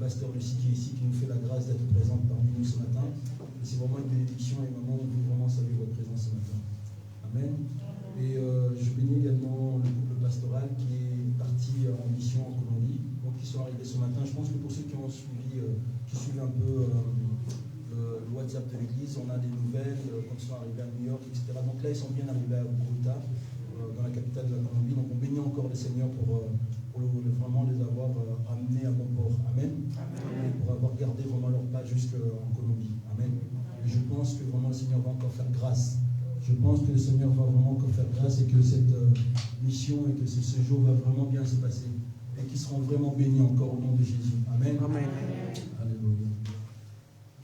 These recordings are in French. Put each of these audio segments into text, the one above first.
pasteur Lucie qui est ici, qui nous fait la grâce d'être présente parmi nous ce matin. Et c'est vraiment une bénédiction et maman, on veut vraiment saluer votre présence ce matin. Amen. Et je bénis également le couple pastoral qui est parti en mission en Colombie, donc qui sont arrivés ce matin. Je pense que pour ceux qui ont suivi, qui suivent un peu le WhatsApp de l'église, on a des nouvelles quand ils sont arrivés à New York, etc. Donc là, ils sont bien arrivés à Bogota, dans la capitale de la Colombie. Donc on bénit encore le Seigneur pour vraiment les avoir amenés à bon port. Amen. Amen. Et pour avoir gardé vraiment leur pas jusqu'en Colombie. Amen. Et je pense que vraiment le Seigneur va encore faire grâce. Je pense que le Seigneur va vraiment encore faire grâce et que cette mission et que ce séjour va vraiment bien se passer. Et qu'ils seront vraiment bénis encore au nom de Jésus. Amen. Amen. Alléluia.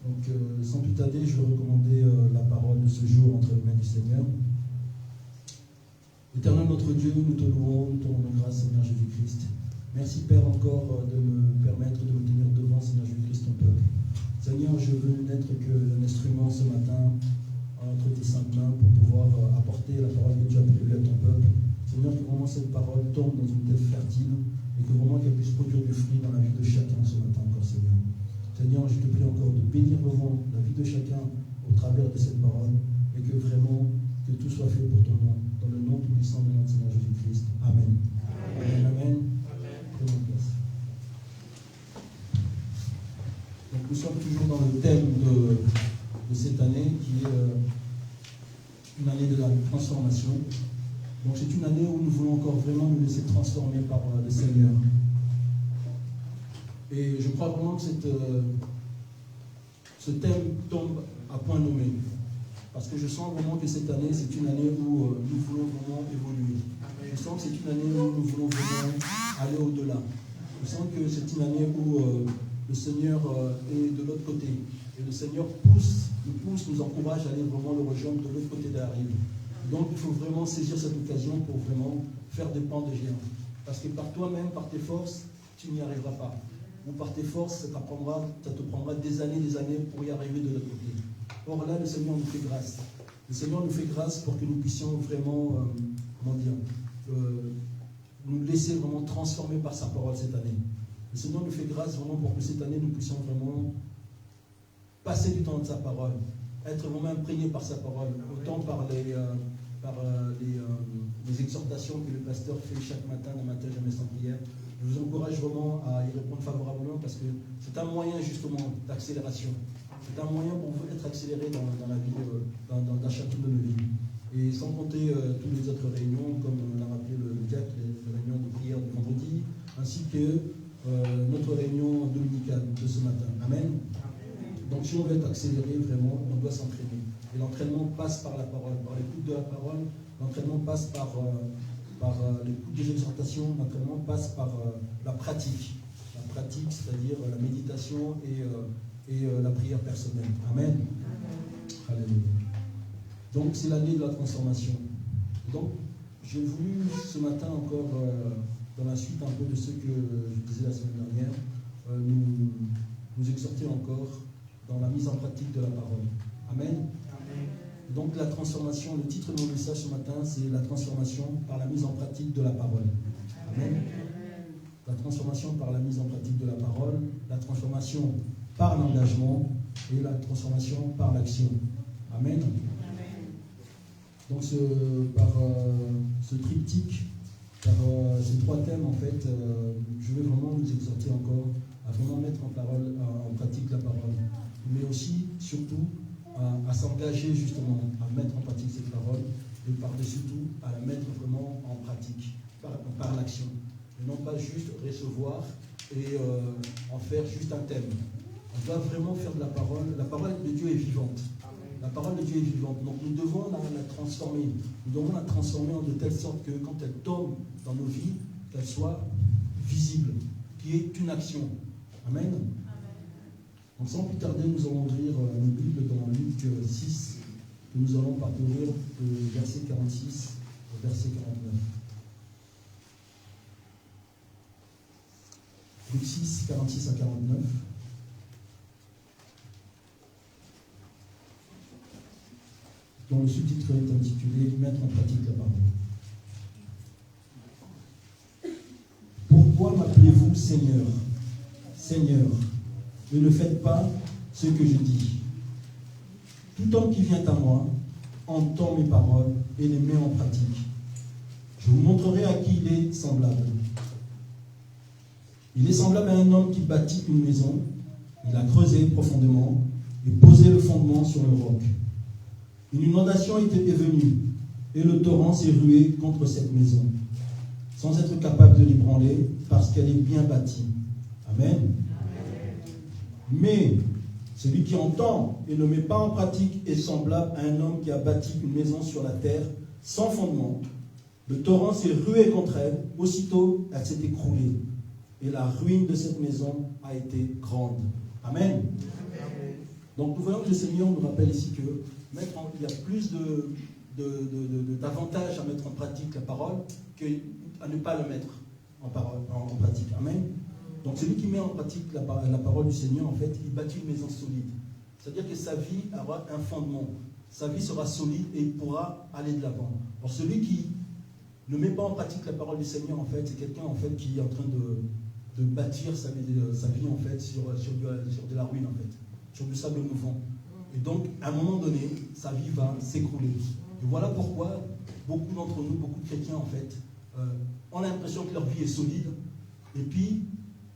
Donc, sans plus tarder, je vais recommander la parole de ce jour entre les mains du Seigneur. Éternel notre Dieu, nous te louons, nous te rendons grâce, Seigneur Jésus-Christ. Merci, Père, encore de me permettre de me tenir devant, Seigneur Jésus-Christ, ton peuple. Seigneur, je veux n'être qu'un instrument ce matin entre tes saintes mains pour pouvoir apporter la parole que tu as prévue à ton peuple. Seigneur, que vraiment cette parole tombe dans une terre fertile et que vraiment qu'elle puisse produire du fruit dans la vie de chacun ce matin encore, Seigneur. Seigneur, je te prie encore de bénir vraiment la vie de chacun au travers de cette parole et que vraiment que tout soit fait pour ton nom, dans le nom tout puissant de notre Seigneur Jésus-Christ. Amen. Amen. Amen. Prenons place. Donc nous sommes toujours dans le thème de cette année qui est une année de la transformation. Donc c'est une année où nous voulons encore vraiment nous laisser transformer par le Seigneur. Et je crois vraiment que ce thème tombe à point nommé. Parce que je sens vraiment que cette année, c'est une année où nous voulons vraiment évoluer. Je sens que c'est une année où nous voulons vraiment aller au-delà. Je sens que c'est une année où le Seigneur est de l'autre côté. Et le Seigneur nous encourage à aller vraiment le rejoindre de l'autre côté de la rive. Donc il faut vraiment saisir cette occasion pour vraiment faire des pans de géants. Parce que par toi-même, par tes forces, tu n'y arriveras pas. Ou par tes forces, ça te prendra des années pour y arriver de l'autre côté. Or là, le Seigneur nous fait grâce. Le Seigneur nous fait grâce pour que nous puissions vraiment, nous laisser vraiment transformer par sa parole cette année. Le Seigneur nous fait grâce vraiment pour que cette année, nous puissions vraiment passer du temps de sa parole, être vraiment imprégné par sa parole, autant par les exhortations que le pasteur fait chaque matin, jamais sans prière. Je vous encourage vraiment à y répondre favorablement parce que c'est un moyen justement d'accélération. C'est un moyen pour vous être accéléré dans la vie, dans chacune de nos vies. Et sans compter toutes les autres réunions, comme l'a rappelé le diacre, les réunions de prière du vendredi, ainsi que notre réunion dominicale de ce matin. Amen. Donc si on veut être accéléré, vraiment, on doit s'entraîner. Et l'entraînement passe par la parole, par l'écoute de la parole. L'entraînement passe par l'écoute des exhortations. L'entraînement passe par la pratique. La pratique, c'est-à-dire la méditation et la prière personnelle. Amen. Alléluia. Donc c'est l'année de la transformation. Donc j'ai voulu ce matin encore, dans la suite un peu de ce que je disais la semaine dernière, nous exhorter encore dans la mise en pratique de la parole. Amen. Amen. Donc la transformation, le titre de mon message ce matin, c'est la transformation par la mise en pratique de la parole. Amen. Amen. La transformation par la mise en pratique de la parole, la transformation par l'engagement et la transformation par l'action. Amen. Amen. Donc par ce triptyque, par ces trois thèmes, en fait, je vais vraiment nous exhorter encore à vraiment mettre en pratique la parole. Mais aussi, surtout, à s'engager justement, à mettre en pratique cette parole, et par-dessus tout, à la mettre vraiment en pratique, par l'action. Et non pas juste recevoir et en faire juste un thème. On doit vraiment faire de la parole. La parole de Dieu est vivante. La parole de Dieu est vivante. Donc nous devons la transformer. Nous devons la transformer de telle sorte que quand elle tombe dans nos vies, qu'elle soit visible, qu'il y ait une action. Amen. Donc sans plus tarder, nous allons lire nos Bibles dans Luc 6, que nous allons parcourir de verset 46 au verset 49. Luc 6, 46 à 49. Dont le sous-titre est intitulé « Mettre en pratique la parole ». Pourquoi m'appelez-vous Seigneur, Seigneur, ne le faites pas ce que je dis. Tout homme qui vient à moi entend mes paroles et les met en pratique. Je vous montrerai à qui il est semblable. Il est semblable à un homme qui bâtit une maison. Il a creusé profondément et posé le fondement sur le roc. Une inondation est venue et le torrent s'est rué contre cette maison, sans être capable de l'ébranler parce qu'elle est bien bâtie. Amen. Amen. Mais celui qui entend et ne met pas en pratique est semblable à un homme qui a bâti une maison sur la terre sans fondement. Le torrent s'est rué contre elle, aussitôt elle s'est écroulée. Et la ruine de cette maison a été grande. Amen. Amen. Donc nous voyons que le Seigneur nous rappelle ici que il y a plus d'avantages à mettre en pratique la parole qu'à ne pas le mettre en pratique. Amen. Donc celui qui met en pratique la parole du Seigneur, en fait, il bâtit une maison solide. C'est-à-dire que sa vie aura un fondement. Sa vie sera solide et il pourra aller de l'avant. Alors celui qui ne met pas en pratique la parole du Seigneur, en fait, c'est quelqu'un en fait, qui est en train de bâtir sa vie en fait, sur de la ruine, en fait, sur du sable mouvant. Et donc, à un moment donné, sa vie va s'écrouler. Et voilà pourquoi beaucoup d'entre nous, beaucoup de chrétiens, en fait, ont l'impression que leur vie est solide. Et puis,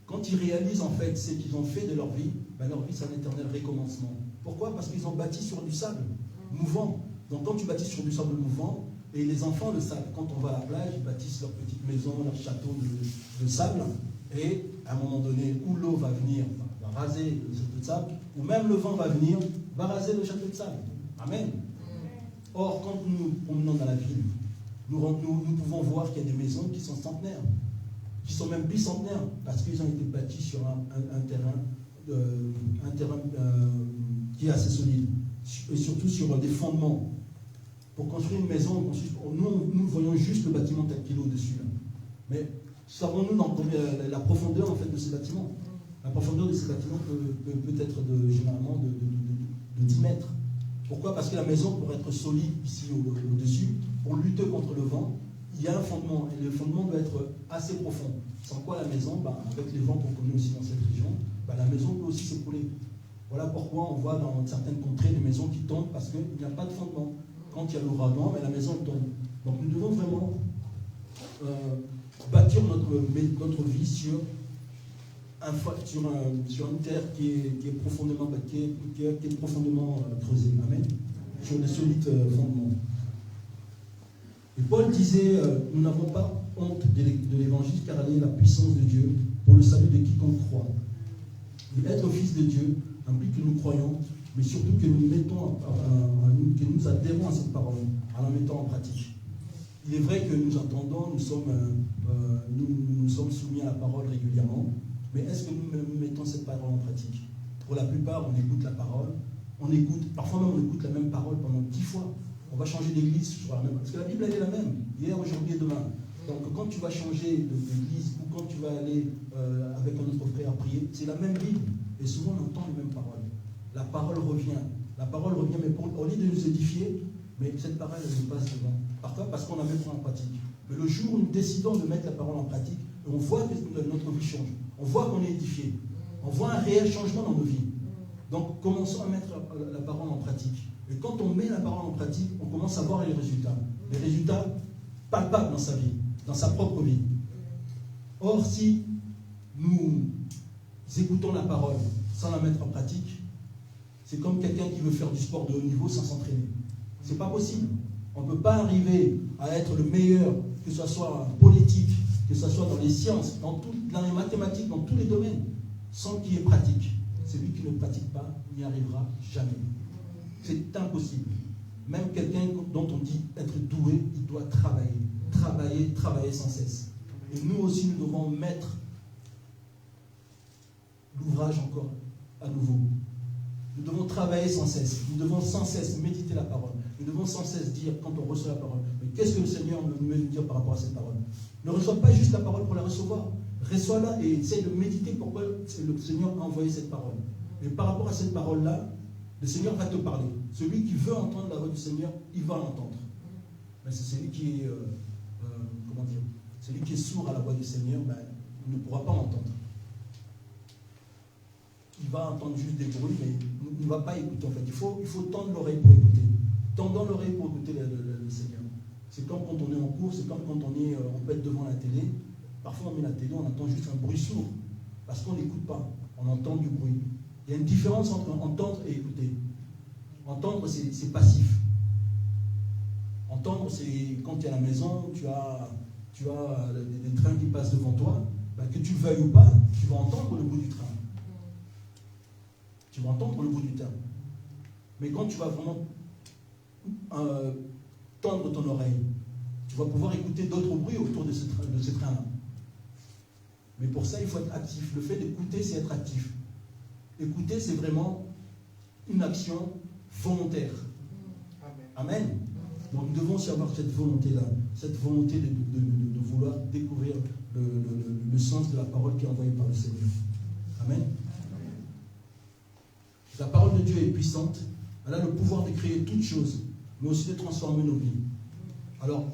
quand ils réalisent, en fait, ce qu'ils ont fait de leur vie, leur vie, c'est un éternel recommencement. Pourquoi? Parce qu'ils ont bâti sur du sable mouvant. Donc, quand tu bâtis sur du sable mouvant, et les enfants le savent, quand on va à la plage, ils bâtissent leur petite maison, leur château de sable, et à un moment donné, où l'eau va venir, va raser le château de sable, ou même le vent va venir, va raser le château de sable. Amen. Or, quand nous nous promenons dans la ville, nous pouvons voir qu'il y a des maisons qui sont centenaires, qui sont même bicentenaires, parce qu'ils ont été bâtis sur un terrain qui est assez solide, et surtout sur des fondements. Pour construire une maison, nous voyons juste le bâtiment tel qu'il est au-dessus. Mais savons-nous dans la profondeur en fait, de ces bâtiments? La profondeur de ces bâtiments peut être généralement de 10 mètres. Pourquoi? Parce que la maison, pour être solide ici au-dessus, pour lutter contre le vent, il y a un fondement. Et le fondement doit être assez profond. Sans quoi la maison, avec les vents qu'on connaît aussi dans cette région, la maison peut aussi s'écrouler. Voilà pourquoi on voit dans certaines contrées des maisons qui tombent parce qu'il n'y a pas de fondement. Quand il y a l'ouragan, la maison tombe. Donc nous devons vraiment bâtir notre vie sur une terre qui est profondément creusée. Amen. Sur des solides fondements. Et Paul disait, nous n'avons pas honte de l'évangile car elle est la puissance de Dieu pour le salut de quiconque croit. Et être fils de Dieu implique que nous croyons, mais surtout que nous adhérons à cette parole en la mettant en pratique. Il est vrai que nous entendons, nous sommes soumis à la parole régulièrement, mais est-ce que nous mettons cette parole en pratique? Pour la plupart, on écoute la parole, parfois même on écoute la même parole pendant 10 fois. On va changer d'église sur la même, parce que la Bible elle est la même, hier, aujourd'hui et demain. Donc quand tu vas changer d'église ou quand tu vas aller avec un autre frère prier, c'est la même Bible. Et souvent on entend les mêmes paroles. La parole revient, mais au lieu de nous édifier, mais cette parole elle nous passe devant. Pourquoi? Parce qu'on la met en pratique. Mais le jour où nous décidons de mettre la parole en pratique, on voit que notre vie change. On voit qu'on est édifié. On voit un réel changement dans nos vies. Donc commençons à mettre la parole en pratique. Et quand on met la parole en pratique, on commence à voir les résultats. Les résultats palpables dans sa vie, dans sa propre vie. Or, si nous écoutons la parole sans la mettre en pratique, c'est comme quelqu'un qui veut faire du sport de haut niveau sans s'entraîner. C'est pas possible. On ne peut pas arriver à être le meilleur, que ce soit en politique, que ce soit dans les sciences, dans les mathématiques, dans tous les domaines, sans qu'il y ait pratique. Celui qui ne pratique pas n'y arrivera jamais. C'est impossible. Même quelqu'un dont on dit être doué, il doit travailler sans cesse. Et nous aussi, nous devons mettre l'ouvrage encore à nouveau. Nous devons travailler sans cesse. Nous devons sans cesse méditer la parole. Nous devons sans cesse dire, quand on reçoit la parole, mais qu'est-ce que le Seigneur veut nous dire par rapport à cette parole? Ne reçois pas juste la parole pour la recevoir. Reçois-la et essaie de méditer pourquoi le Seigneur a envoyé cette parole. Et par rapport à cette parole-là, le Seigneur va te parler. Celui qui veut entendre la voix du Seigneur, il va l'entendre. Mais c'est celui qui est, celui qui est sourd à la voix du Seigneur, il ne pourra pas l'entendre. vas entendre juste des bruits, mais ne va pas écouter en fait. Il faut tendre l'oreille pour écouter. Tendons l'oreille pour écouter le Seigneur. C'est comme quand on est en cours, c'est comme quand on peut être devant la télé. Parfois on met la télé, on entend juste un bruit sourd, parce qu'on n'écoute pas, on entend du bruit. Il y a une différence entre entendre et écouter. Entendre, c'est passif. Entendre, c'est quand tu es à la maison, tu as des trains qui passent devant toi, ben, que tu le veuilles ou pas, tu vas entendre le bruit du train. Tu vas entendre le bruit du train. Mais quand tu vas vraiment tendre ton oreille, tu vas pouvoir écouter d'autres bruits autour de ce train-là. Mais pour ça, il faut être actif. Le fait d'écouter, c'est être actif. Écouter, c'est vraiment une action volontaire. Amen. Donc nous devons aussi avoir cette volonté-là, cette volonté de vouloir découvrir le sens de la parole qui est envoyée par le Seigneur. Amen. La parole de Dieu est puissante. Elle a le pouvoir de créer toutes choses, mais aussi de transformer nos vies. Alors,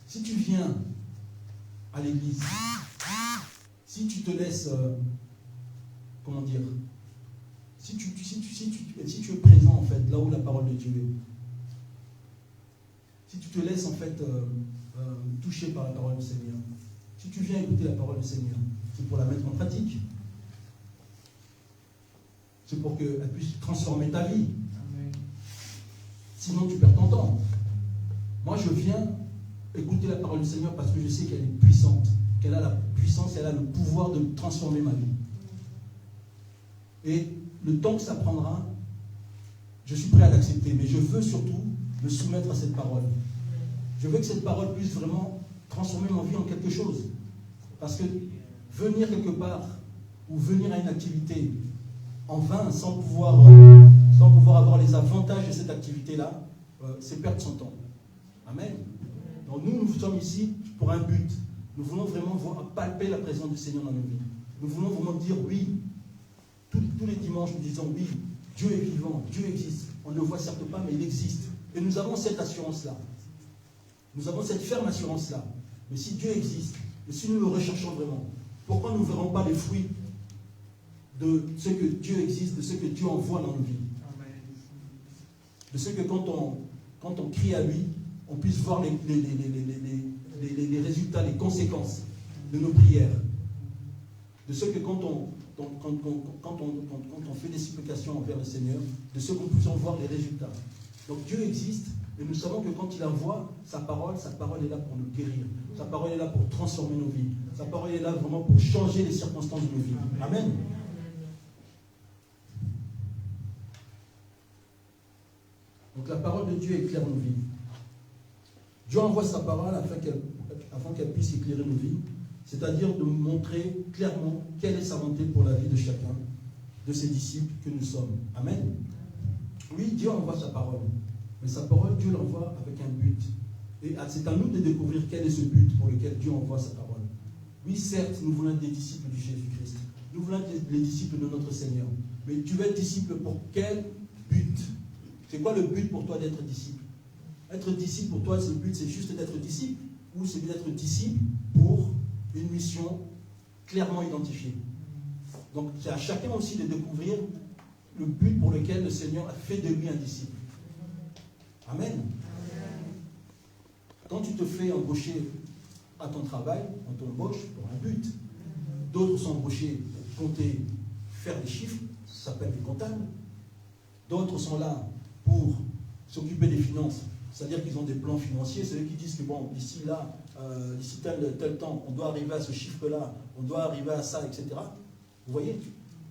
si tu viens à l'église, si tu te laisses, comment dire, si tu es présent en fait là où la parole de Dieu est, si tu te laisses en fait toucher par la parole du Seigneur, si tu viens écouter la parole du Seigneur, c'est pour la mettre en pratique. C'est pour qu'elle puisse transformer ta vie. Amen. Sinon tu perds ton temps. Moi je viens écouter la parole du Seigneur parce que je sais qu'elle est puissante, qu'elle a la puissance, elle a le pouvoir de transformer ma vie. Et le temps que ça prendra, je suis prêt à l'accepter, mais je veux surtout me soumettre à cette parole. Je veux que cette parole puisse vraiment transformer ma vie en quelque chose. Parce que venir quelque part, ou venir à une activité en vain, sans pouvoir avoir les avantages de cette activité-là, c'est perdre son temps. Amen. Donc nous sommes ici pour un but. Nous voulons vraiment palper la présence du Seigneur dans nos vies. Nous voulons vraiment dire oui. Tous les dimanches, nous disons oui, Dieu est vivant, Dieu existe. On ne le voit certes pas, mais il existe. Et nous avons cette assurance-là. Nous avons cette ferme assurance-là. Mais si Dieu existe, et si nous le recherchons vraiment, pourquoi nous ne verrons pas les fruits de ce que Dieu existe, de ce que Dieu envoie dans nos vies? De ce que quand on crie à lui, on puisse voir les résultats, les conséquences de nos prières. De ce que quand on fait des supplications envers le Seigneur, de ce qu'on puisse en voir les résultats. Donc Dieu existe, et nous savons que quand il envoie sa parole est là pour nous guérir. Sa parole est là pour transformer nos vies. Sa parole est là vraiment pour changer les circonstances de nos vies. Amen. Donc la parole de Dieu éclaire nos vies. Dieu envoie sa parole afin qu'elle puisse éclairer nos vies, c'est-à-dire de montrer clairement quelle est sa volonté pour la vie de chacun de ses disciples que nous sommes. Amen. Oui, Dieu envoie sa parole, mais sa parole, Dieu l'envoie avec un but. Et c'est à nous de découvrir quel est ce but pour lequel Dieu envoie sa parole. Oui, certes, nous voulons être des disciples du Jésus-Christ. Nous voulons être les disciples de notre Seigneur. Mais tu veux être disciple pour quel but? C'est quoi le but pour toi d'être disciple? Être disciple pour toi, le but, c'est juste d'être disciple, ou c'est d'être disciple pour une mission clairement identifiée. Donc c'est à chacun aussi de découvrir le but pour lequel le Seigneur a fait de lui un disciple. Amen. Quand tu te fais embaucher à ton travail, on t'embauche pour un but. D'autres sont embauchés pour compter, faire des chiffres, ça s'appelle des comptables. D'autres sont là pour s'occuper des finances, c'est-à-dire qu'ils ont des plans financiers, c'est eux qui disent que bon, d'ici là, d'ici tel temps, on doit arriver à ce chiffre-là, on doit arriver à ça, etc. Vous voyez?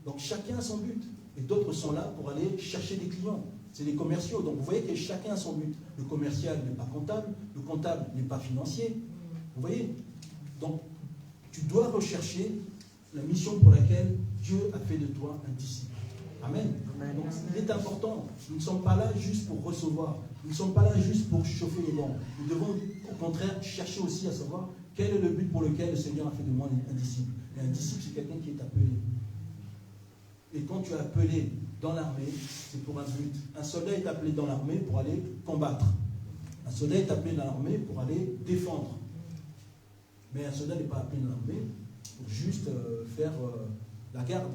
Donc chacun a son but. Et d'autres sont là pour aller chercher des clients. C'est des commerciaux. Donc vous voyez que chacun a son but. Le commercial n'est pas comptable, le comptable n'est pas financier. Vous voyez? Donc tu dois rechercher la mission pour laquelle Dieu a fait de toi un disciple. Amen. Donc il est important. Nous ne sommes pas là juste pour recevoir. Nous ne sommes pas là juste pour chauffer les bancs. Nous devons au contraire chercher aussi à savoir quel est le but pour lequel le Seigneur a fait de moi un disciple. Et un disciple, c'est quelqu'un qui est appelé. Et quand tu es appelé dans l'armée, c'est pour un but. Un soldat est appelé dans l'armée pour aller combattre. Un soldat est appelé dans l'armée pour aller défendre. Mais un soldat n'est pas appelé dans l'armée pour juste faire la garde.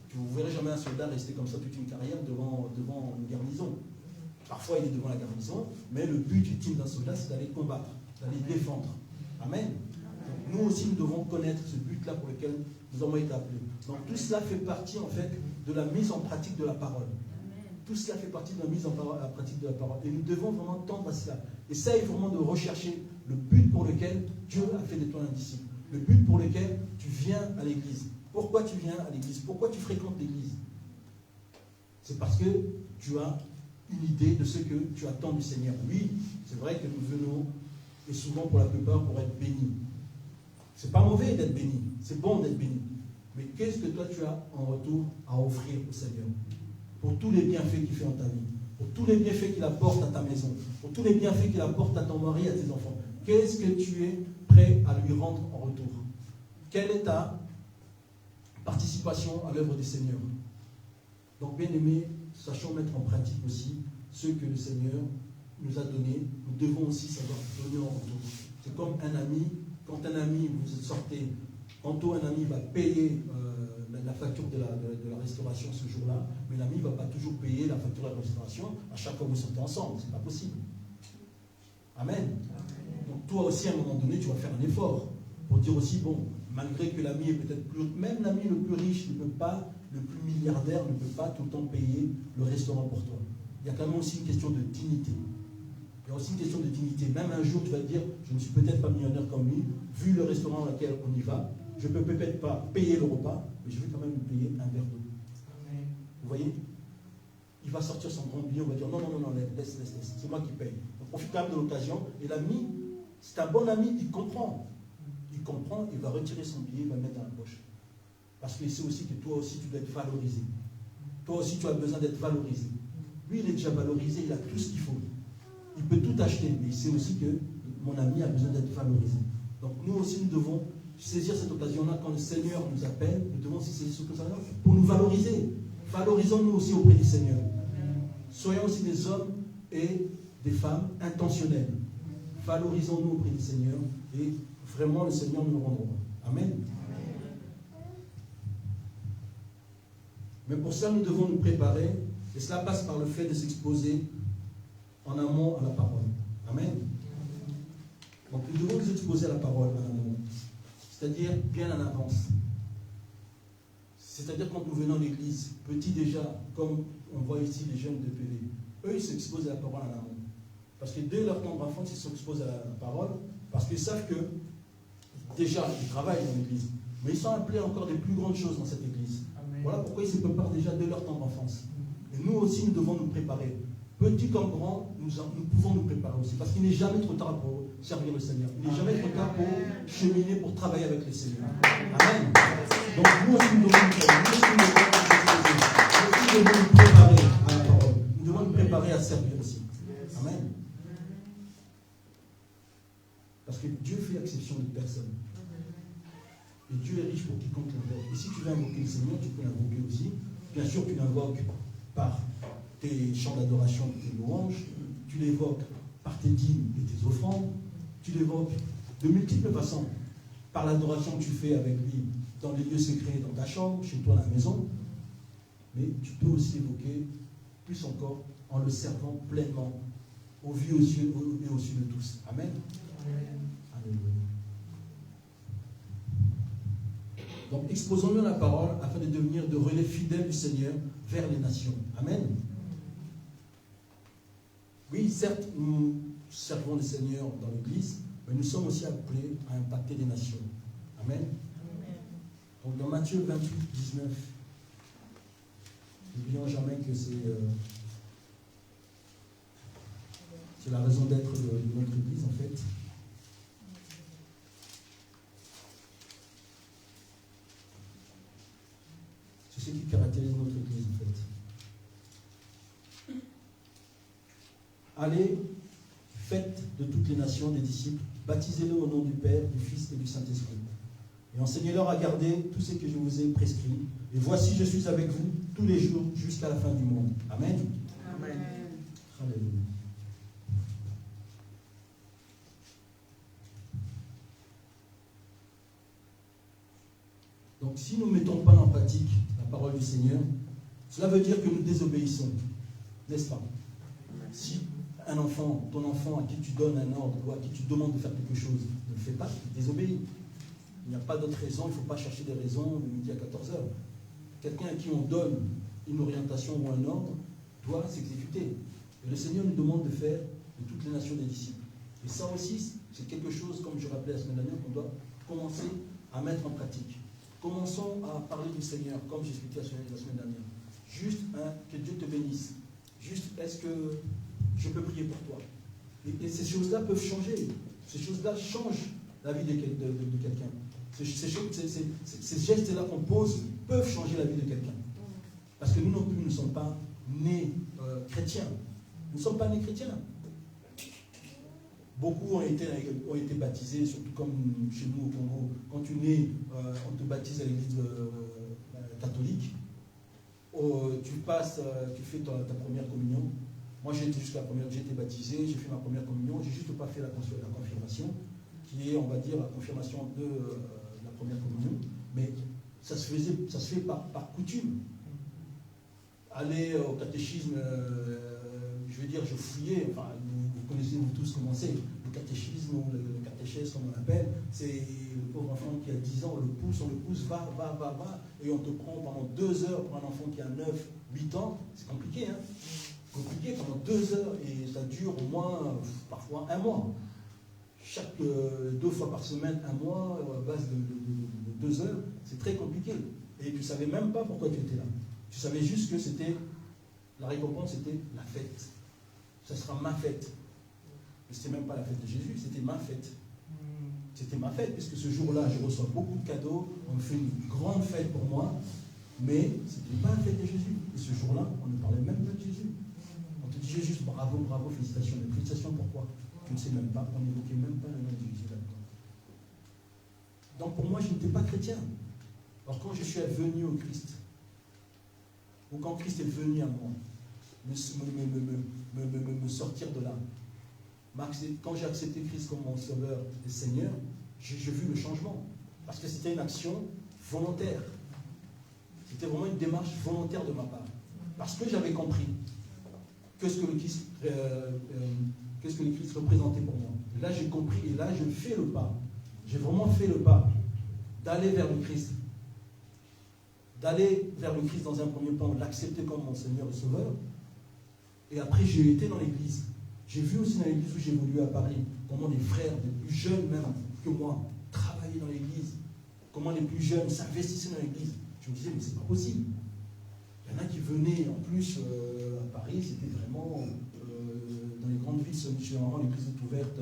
Tu Vous ne verrez jamais un soldat rester comme ça toute une carrière devant une garnison. Parfois, il est devant la garnison, mais le but ultime d'un soldat, c'est d'aller combattre, d'aller défendre. Amen. Donc, nous aussi, nous devons connaître ce but-là pour lequel nous avons été appelés. Donc, tout cela fait partie, en fait, de la mise en pratique de la parole. Tout cela fait partie de la mise en pratique de la parole. Et nous devons vraiment tendre à cela. Essaye vraiment de rechercher le but pour lequel Dieu a fait de toi un disciple. Le but pour lequel tu viens à l'église. Pourquoi tu viens à l'église? Pourquoi tu fréquentes l'église? C'est parce que tu as une idée de ce que tu attends du Seigneur. Oui, c'est vrai que nous venons, et souvent pour la plupart, pour être bénis. C'est pas mauvais d'être béni, c'est bon d'être béni. Mais qu'est-ce que toi tu as en retour à offrir au Seigneur? Pour tous les bienfaits qu'il fait en ta vie, pour tous les bienfaits qu'il apporte à ta maison, pour tous les bienfaits qu'il apporte à ton mari, à tes enfants. Qu'est-ce que tu es prêt à lui rendre en retour? Quelle est ta participation à l'œuvre du Seigneur? Donc, bien aimés, sachons mettre en pratique aussi ce que le Seigneur nous a donné. Nous devons aussi savoir donner en retour. C'est comme un ami. Quand un ami, vous sortez, tantôt un ami va payer la facture de la restauration ce jour-là, mais l'ami ne va pas toujours payer la facture de la restauration à chaque fois que vous sortez ensemble. Ce n'est pas possible. Amen. Donc toi aussi, à un moment donné, tu vas faire un effort pour dire aussi, bon, malgré que l'ami est peut-être plus... Même l'ami le plus riche ne peut pas, le plus milliardaire ne peut pas tout le temps payer le restaurant pour toi. Il y a quand même aussi une question de dignité. Il y a aussi une question de dignité. Même un jour, tu vas te dire, je ne suis peut-être pas millionnaire comme lui, vu le restaurant dans lequel on y va, je ne peux peut-être pas payer le repas, mais je vais quand même lui payer un verre d'eau. Vous voyez? Il va sortir son grand billet, on va dire, non, laisse, c'est moi qui paye. Donc, profite quand même de l'occasion. Et l'ami, c'est un bon ami, il comprend. Il comprend, il va retirer son billet, il va le mettre dans la poche. Parce qu'il sait aussi que toi aussi, tu dois être valorisé. Toi aussi, tu as besoin d'être valorisé. Lui, il est déjà valorisé, il a tout ce qu'il faut. Il peut tout acheter, mais il sait aussi que mon ami a besoin d'être valorisé. Donc nous aussi, nous devons saisir cette occasion-là quand le Seigneur nous appelle. Nous devons aussi saisir cette occasion-là pour nous valoriser. Valorisons-nous aussi auprès du Seigneur. Soyons aussi des hommes et des femmes intentionnels. Valorisons-nous auprès du Seigneur et vraiment le Seigneur nous rendra. Amen. Mais pour ça, nous devons nous préparer et cela passe par le fait de s'exposer en amont à la parole. Amen. Donc nous devons nous exposer à la parole en amont. C'est-à-dire bien en avance. C'est-à-dire quand nous venons à l'église, petit déjà, comme on voit ici les jeunes de PV, eux ils s'exposent à la parole en amont. Parce que dès leur temps d'enfance, ils s'exposent à la parole, parce qu'ils savent que déjà ils travaillent dans l'église, mais ils sont appelés à encore des plus grandes choses dans cette église. Amen. Voilà pourquoi ils se préparent déjà dès leur temps d'enfance. Et nous aussi, nous devons nous préparer. Petit comme grand, nous pouvons nous préparer aussi. Parce qu'il n'est jamais trop tard pour servir le Seigneur. Il n'est jamais trop tard pour cheminer, pour travailler avec le Seigneur. Amen. Donc nous aussi, nous devons nous préparer à la parole. Nous devons nous préparer à servir aussi. Amen. Parce que Dieu fait exception de personne. Et Dieu est riche pour quiconque l'invoque. Et si tu veux invoquer le Seigneur, tu peux l'invoquer aussi. Bien sûr, tu l'invoques par tes chants d'adoration, tes louanges, tu l'évoques par tes dîmes et tes offrandes, tu l'évoques de multiples façons, par l'adoration que tu fais avec lui dans les lieux secrets, dans ta chambre, chez toi à la maison, mais tu peux aussi l'évoquer plus encore en le servant pleinement aux vieux aux cieux et aux cieux de tous. Amen. Alléluia. Donc exposons-nous la parole afin de devenir de relais fidèles du Seigneur vers les nations. Amen. Oui, certes, nous servons le Seigneur dans l'Église, mais nous sommes aussi appelés à impacter les nations. Amen. Donc dans Matthieu 28, 19, n'oublions jamais que c'est la raison d'être de notre Église en fait. C'est ce qui caractérise notre Église en fait. Allez, faites de toutes les nations des disciples, baptisez-les au nom du Père, du Fils et du Saint-Esprit. Et enseignez-leur à garder tout ce que je vous ai prescrit. Et voici, je suis avec vous tous les jours jusqu'à la fin du monde. Amen. Amen. Alléluia. Donc si nous ne mettons pas en pratique la parole du Seigneur, cela veut dire que nous désobéissons, n'est-ce pas? Si un enfant, ton enfant à qui tu donnes un ordre ou à qui tu demandes de faire quelque chose, ne le fait pas, tu désobéis. Il n'y a pas d'autre raison, il ne faut pas chercher des raisons de midi à 14h. Quelqu'un à qui on donne une orientation ou un ordre doit s'exécuter. Et le Seigneur nous demande de faire de toutes les nations des disciples. Et ça aussi, c'est quelque chose, comme je rappelais la semaine dernière, qu'on doit commencer à mettre en pratique. Commençons à parler du Seigneur, comme j'expliquais la semaine dernière. Juste, que Dieu te bénisse. Juste, est-ce que je peux prier pour toi? Et ces choses-là peuvent changer. Ces choses-là changent la vie de quelqu'un. Ces gestes-là qu'on pose peuvent changer la vie de quelqu'un. Parce que nous non plus, nous ne sommes pas nés chrétiens. Nous ne sommes pas nés chrétiens. Beaucoup ont été baptisés, surtout comme chez nous au Congo. Quand tu nais, on te baptise à l'église catholique. Tu fais ta première communion. Moi, j'ai été baptisé, j'ai fait ma première communion. J'ai juste pas fait la confirmation, qui est, on va dire, la confirmation de la première communion. Mais ça se fait par coutume. Aller au catéchisme, je veux dire, je fouillais, enfin, vous connaissez vous tous comment c'est, le catéchisme ou le catéchèse, comme on l'appelle, c'est le pauvre enfant qui a 10 ans, on le pousse, va, et on te prend pendant 2 heures pour un enfant qui a 9, 8 ans, c'est compliqué, hein? Compliqué pendant 2 heures, et ça dure au moins, parfois 1 mois. 2 fois par semaine, 1 mois, à base de 2 heures, c'est très compliqué. Et tu ne savais même pas pourquoi tu étais là. Tu savais juste que la récompense c'était la fête. Ça sera ma fête. Mais ce n'était même pas la fête de Jésus, c'était ma fête. C'était ma fête, puisque ce jour-là, je reçois beaucoup de cadeaux, on me fait une grande fête pour moi, mais ce n'était pas la fête de Jésus. Et ce jour-là, on ne parlait même pas de Jésus. On te disait juste bravo, félicitations. Mais félicitations pourquoi? Tu ne sais même pas, on n'évoquait même pas le nom de Jésus là-dedans. Donc pour moi, je n'étais pas chrétien. Alors quand je suis venu au Christ, ou quand Christ est venu à moi, me sortir de là, quand j'ai accepté Christ comme mon sauveur et Seigneur, j'ai vu le changement. Parce que c'était une action volontaire. C'était vraiment une démarche volontaire de ma part. Parce que j'avais compris qu'est-ce que le Christ représentait pour moi. Et là, j'ai compris, et là, je fais le pas. J'ai vraiment fait le pas d'aller vers le Christ. D'aller vers le Christ dans un premier temps, l'accepter comme mon Seigneur et Sauveur. Et après, j'ai été dans l'église. J'ai vu aussi dans l'église où j'ai évolué à Paris, comment les frères, les plus jeunes même que moi, travaillaient dans l'église. Comment les plus jeunes s'investissaient dans l'église. Je me disais, mais c'est pas possible. Il y en a qui venaient, en plus, à Paris, c'était vraiment, dans les grandes villes, généralement, l'église est ouverte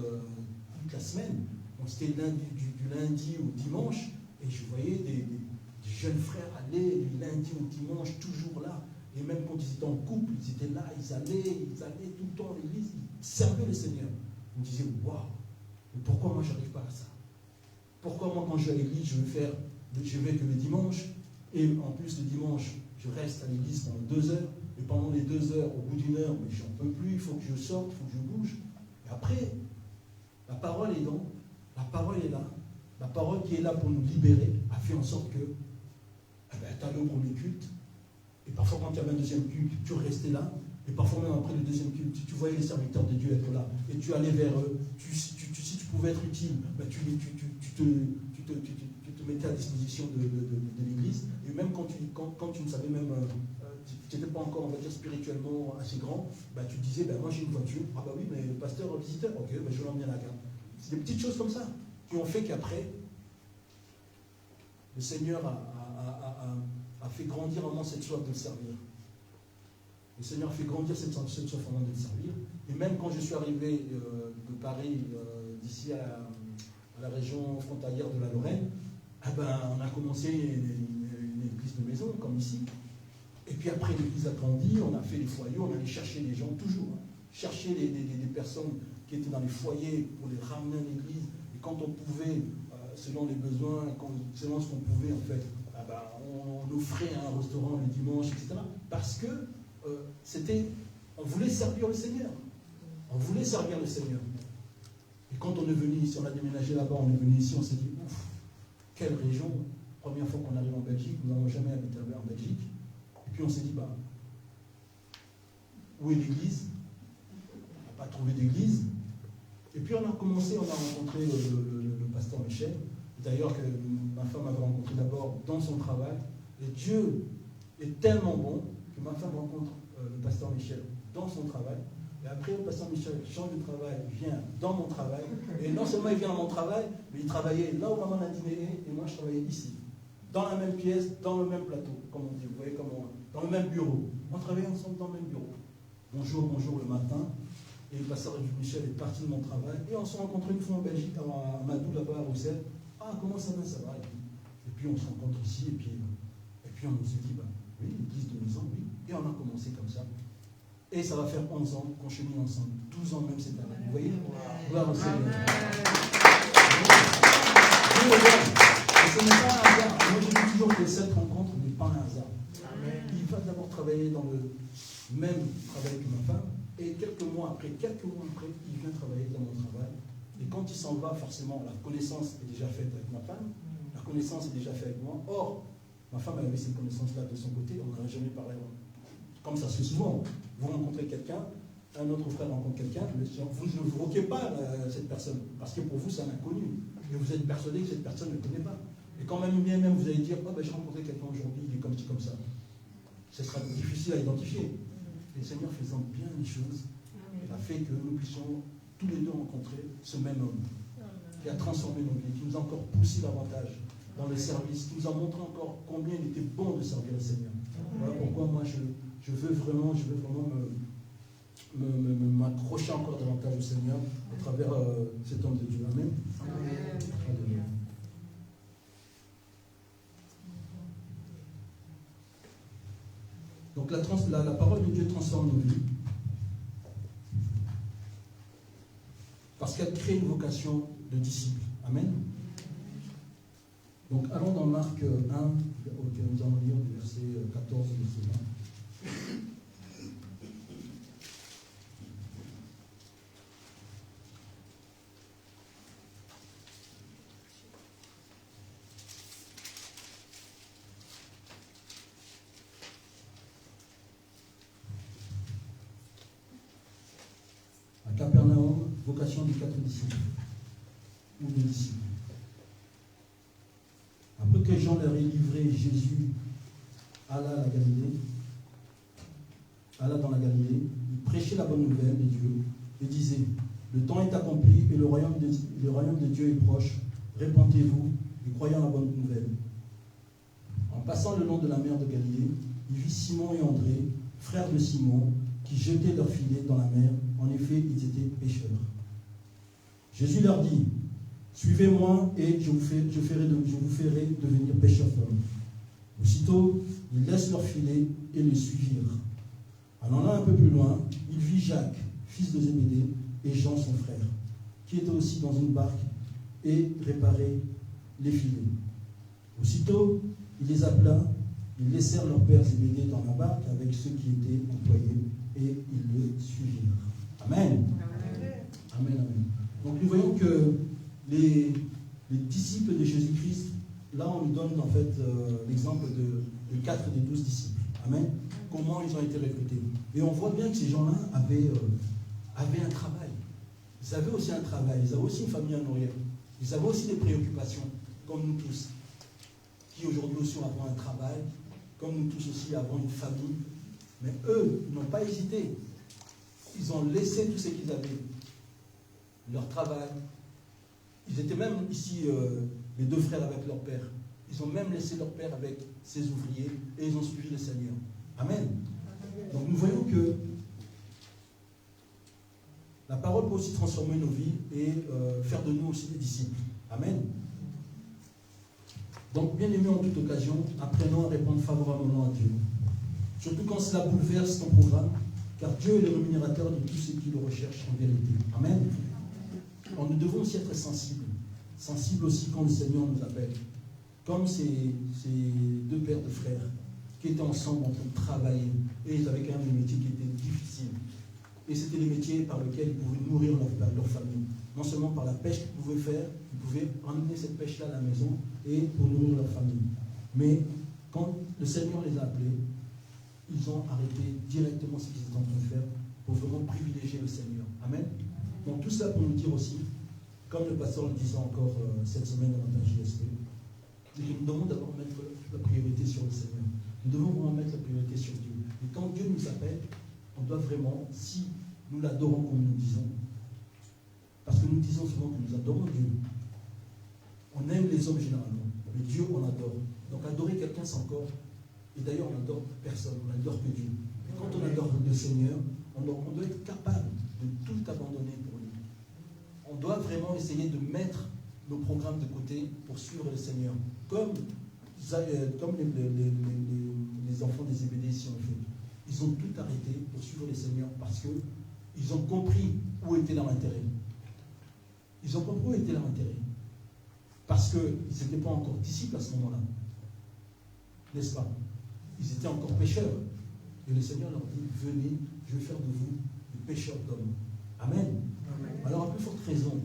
toute la semaine. Donc c'était du lundi au dimanche, et je voyais des jeunes frères aller du lundi au dimanche, toujours là. Et même quand ils étaient en couple, ils étaient là, ils allaient tout le temps à l'église, ils servaient le Seigneur. Je me disais, waouh, mais pourquoi moi je n'arrive pas à ça? Pourquoi moi quand je vais à l'église, je vais que le dimanche, et en plus le dimanche, je reste à l'église pendant 2 heures, et pendant les 2 heures, au bout d'1 heure, mais j'en peux plus, il faut que je sorte, il faut que je bouge. Et après, la parole est là, la parole est là, la parole qui est là pour nous libérer, a fait en sorte que tu allais au premier culte, et parfois quand tu avais un deuxième culte, tu restais là, et parfois même après le deuxième culte, tu voyais les serviteurs de Dieu être là, et tu allais vers eux, si tu pouvais être utile, tu te mettais à disposition de l'église, et même quand tu ne savais même, tu n'étais pas encore, on va dire, spirituellement assez grand, tu disais, moi j'ai une voiture, ah bah oui, mais le pasteur visiteur, ok, je vais l'emmener à la gare. C'est des petites choses comme ça, qui ont fait qu'après, le Seigneur a fait grandir en moi cette soif de le servir. Le Seigneur a fait grandir cette soif en moi de le servir. Et même quand je suis arrivé de Paris, d'ici à la région frontalière de la Lorraine, on a commencé une église de maison, comme ici. Et puis après, l'église a grandi, on a fait des foyers, on allait chercher les gens, toujours. Chercher des personnes qui étaient dans les foyers pour les ramener à l'église. Et quand on pouvait, selon les besoins, selon ce qu'on pouvait, en fait, on offrait un restaurant le dimanche, etc. Parce que on voulait servir le Seigneur. On voulait servir le Seigneur. Et quand on est venu ici, on a déménagé là-bas, on est venu ici, on s'est dit, ouf, quelle région, première fois qu'on arrive en Belgique, nous n'avons jamais habité en Belgique. Et puis on s'est dit, bah, où est l'église? On n'a pas trouvé d'église. Et puis on a rencontré le pasteur Michel. D'ailleurs, que ma femme avait rencontré d'abord dans son travail. Et Dieu est tellement bon que ma femme rencontre le pasteur Michel dans son travail. Et après, le pasteur Michel change de travail, vient dans mon travail. Et non seulement il vient dans mon travail, mais il travaillait là où maman a dîné et moi je travaillais ici. Dans la même pièce, dans le même plateau, comme on dit, vous voyez, dans le même bureau. On travaillait ensemble dans le même bureau. Bonjour le matin. Et le pasteur Michel est parti de mon travail. Et on s'est rencontrés une fois en Belgique, à Madou, là-bas à Roussel. Ah, comment ça va, ça va. Et puis on se rencontre ici, et puis on s'est dit, bah, oui, l'église de maison, oui. Et on a commencé comme ça. Et ça va faire 11 ans qu'on chemine ensemble. 12 ans même cette année. Vous voyez? Gloire au Seigneur. Et ce n'est pas un hasard. Moi, je dis toujours que cette rencontre n'est pas un hasard. Il va d'abord travailler dans le même travail que ma femme. Et quelques mois après, il vient travailler dans mon travail. Et quand il s'en va, forcément, la connaissance est déjà faite avec ma femme. La connaissance est déjà faite avec moi. Or, ma femme avait ces connaissances-là de son côté. On n'en a jamais parlé. Comme ça se fait souvent. Vous rencontrez quelqu'un, un autre frère rencontre quelqu'un, vous ne vous moquez pas cette personne, parce que pour vous c'est un inconnu, et vous êtes persuadé que cette personne ne connaît pas. Et quand même, bien même, vous allez dire, oh, ben, j'ai rencontré quelqu'un aujourd'hui, il est comme ci, comme ça. Ce sera difficile à identifier. Et le Seigneur faisant bien les choses, il a fait que nous puissions tous les deux rencontrer ce même homme, qui a transformé nos vies, qui nous a encore poussé davantage dans le service, qui nous a montré encore combien il était bon de servir le Seigneur. Voilà pourquoi moi je veux vraiment m'accrocher encore davantage au Seigneur à travers cet homme de Dieu. Amen. Amen. Donc la parole de Dieu transforme nos vies parce qu'elle crée une vocation de disciple. Amen. Donc allons dans Marc 1, auquel nous allons lire du verset 14 au verset 20. Capernaum, vocation des 4 disciples, ou des disciples. Après que Jean leur ait livré, Jésus alla dans la Galilée, il prêchait la bonne nouvelle de Dieu et disait, le temps est accompli et le royaume de Dieu est proche, répentez-vous et croyez en la bonne nouvelle. En passant le long de la mer de Galilée, il vit Simon et André, frères de Simon, qui jetaient leurs filets dans la mer. En effet, ils étaient pêcheurs. Jésus leur dit, suivez-moi et je vous ferai devenir pêcheurs d'hommes. Aussitôt, ils laissent leurs filets et les suivirent. En allant un peu plus loin, il vit Jacques, fils de Zébédée, et Jean, son frère, qui étaient aussi dans une barque et réparaient les filets. Aussitôt, il les appela, ils laissèrent leur père Zébédée dans la barque avec ceux qui étaient employés et ils le suivirent. Amen. Amen, amen. Donc nous voyons que les disciples de Jésus-Christ, là on nous donne en fait l'exemple de 4 des 12 disciples. Amen. Comment ils ont été recrutés. Et on voit bien que ces gens-là avaient un travail. Ils avaient aussi un travail, ils avaient aussi une famille à nourrir. Ils avaient aussi des préoccupations, comme nous tous, qui aujourd'hui aussi avons un travail, comme nous tous aussi avons une famille. Mais eux, ils n'ont pas hésité. Ils ont laissé tout ce qu'ils avaient. Leur travail. Ils étaient même ici, les 2 frères avec leur père. Ils ont même laissé leur père avec ses ouvriers et ils ont suivi le Seigneur. Amen. Donc nous voyons que la parole peut aussi transformer nos vies et faire de nous aussi des disciples. Amen. Donc, bien aimé en toute occasion, apprenons à répondre favorablement à Dieu. Surtout quand cela bouleverse ton programme, car Dieu est le rémunérateur de tous ceux qui le recherchent en vérité. Amen. Alors nous devons aussi être sensibles aussi quand le Seigneur nous appelle. Comme ces 2 pères de frères qui étaient ensemble en train de travailler, et ils avaient quand même un métier qui était difficile. Et c'était les métiers par lesquels ils pouvaient nourrir leur famille. Non seulement par la pêche qu'ils pouvaient faire, ils pouvaient emmener cette pêche-là à la maison et pour nourrir leur famille. Mais quand le Seigneur les a appelés, ils ont arrêté directement ce qu'ils étaient en train de faire pour vraiment privilégier le Seigneur. Amen. Donc tout cela pour nous dire aussi, comme le pasteur le disait encore cette semaine dans notre JSP, nous devons d'abord mettre la priorité sur le Seigneur. Nous devons vraiment mettre la priorité sur Dieu. Et quand Dieu nous appelle, on doit vraiment, si nous l'adorons comme nous disons, parce que nous disons souvent que nous adorons Dieu, on aime les hommes généralement, mais Dieu on adore. Donc adorer quelqu'un c'est encore, et d'ailleurs on n'adore personne, on n'adore que Dieu. Et quand on adore le Seigneur, on doit être capable de tout abandonner pour lui. On doit vraiment essayer de mettre nos programmes de côté pour suivre le Seigneur. Comme les enfants des Zébédée ici ont fait. Ils ont tout arrêté pour suivre le Seigneur parce qu'ils ont compris où était leur intérêt. Ils ont compris où était leur intérêt. Parce qu'ils n'étaient pas encore disciples à ce moment-là. N'est-ce pas? Ils étaient encore pécheurs. Et le Seigneur leur dit, venez, je vais faire de vous des pécheurs d'hommes. Amen. Amen. Alors à plus forte raison,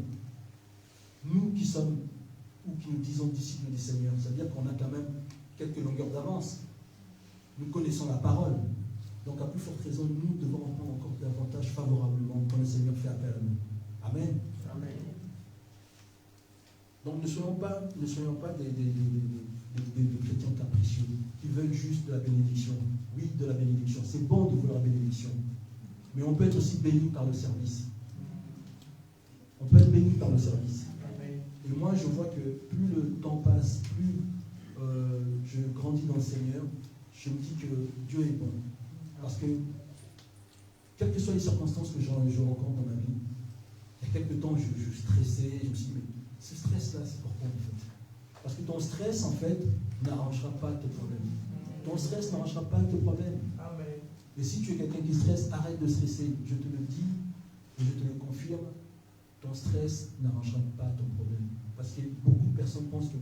nous qui sommes, ou qui nous disons disciples du Seigneur, c'est-à-dire qu'on a quand même quelques longueurs d'avance. Nous connaissons la parole. Donc à plus forte raison, nous devons prendre encore davantage favorablement quand le Seigneur fait appel à nous. Amen. Amen. Donc ne soyons pas des chrétiens capricieux qui veulent juste de la bénédiction. Oui, de la bénédiction. C'est bon de vouloir la bénédiction. Mais on peut être aussi béni par le service. On peut être béni par le service. Et moi, je vois que plus le temps passe, plus je grandis dans le Seigneur, je me dis que Dieu est bon. Parce que, quelles que soient les circonstances que je rencontre dans ma vie, il y a quelques temps, je stressais, je me suis dit, mais ce stress-là, c'est pourquoi en fait? Parce que ton stress, en fait, n'arrangera pas tes problèmes. Ton stress n'arrangera pas tes problèmes. Amen. Et si tu es quelqu'un qui stresse, arrête de stresser. Je te le dis et je te le confirme, ton stress n'arrangera pas ton problème. Parce que beaucoup de personnes pensent que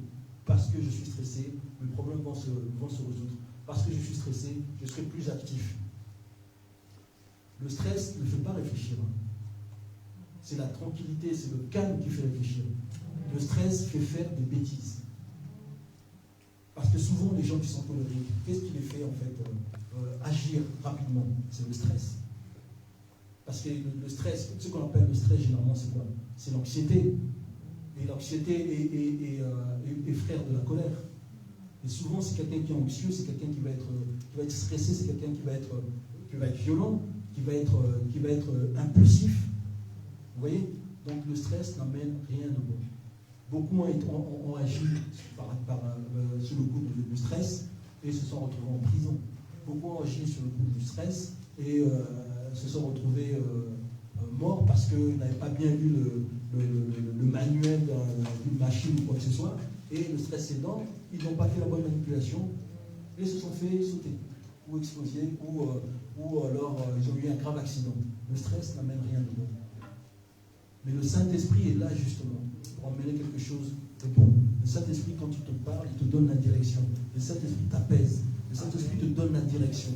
parce que je suis stressé, mes problèmes vont se résoudre. Parce que je suis stressé, je serai plus actif. Le stress ne fait pas réfléchir. C'est la tranquillité, c'est le calme qui fait réfléchir. Le stress fait faire des bêtises. Parce que souvent, les gens qui sont colériques, qu'est-ce qui les fait en fait agir rapidement? C'est le stress. Parce que le stress, ce qu'on appelle le stress généralement, c'est quoi? C'est l'anxiété. Et l'anxiété est frère de la colère. Et souvent, c'est quelqu'un qui est anxieux, c'est quelqu'un qui va être stressé, c'est quelqu'un qui va être violent, qui va être impulsif. Vous voyez? Donc le stress n'amène rien de bon. Beaucoup ont agi sous le coup du stress et se sont retrouvés en prison. Beaucoup ont agi sous le coup du stress et se sont retrouvés morts parce qu'ils n'avaient pas bien lu le manuel d'une machine ou quoi que ce soit. Et le stress aidant, ils n'ont pas fait la bonne manipulation et se sont fait sauter ou exploser ou alors ils ont eu un grave accident. Le stress n'amène rien de bon. Mais le Saint-Esprit est là justement pour emmener quelque chose de bon. Le Saint-Esprit, quand il te parle, il te donne la direction. Le Saint-Esprit t'apaise. Le Saint-Esprit te donne la direction.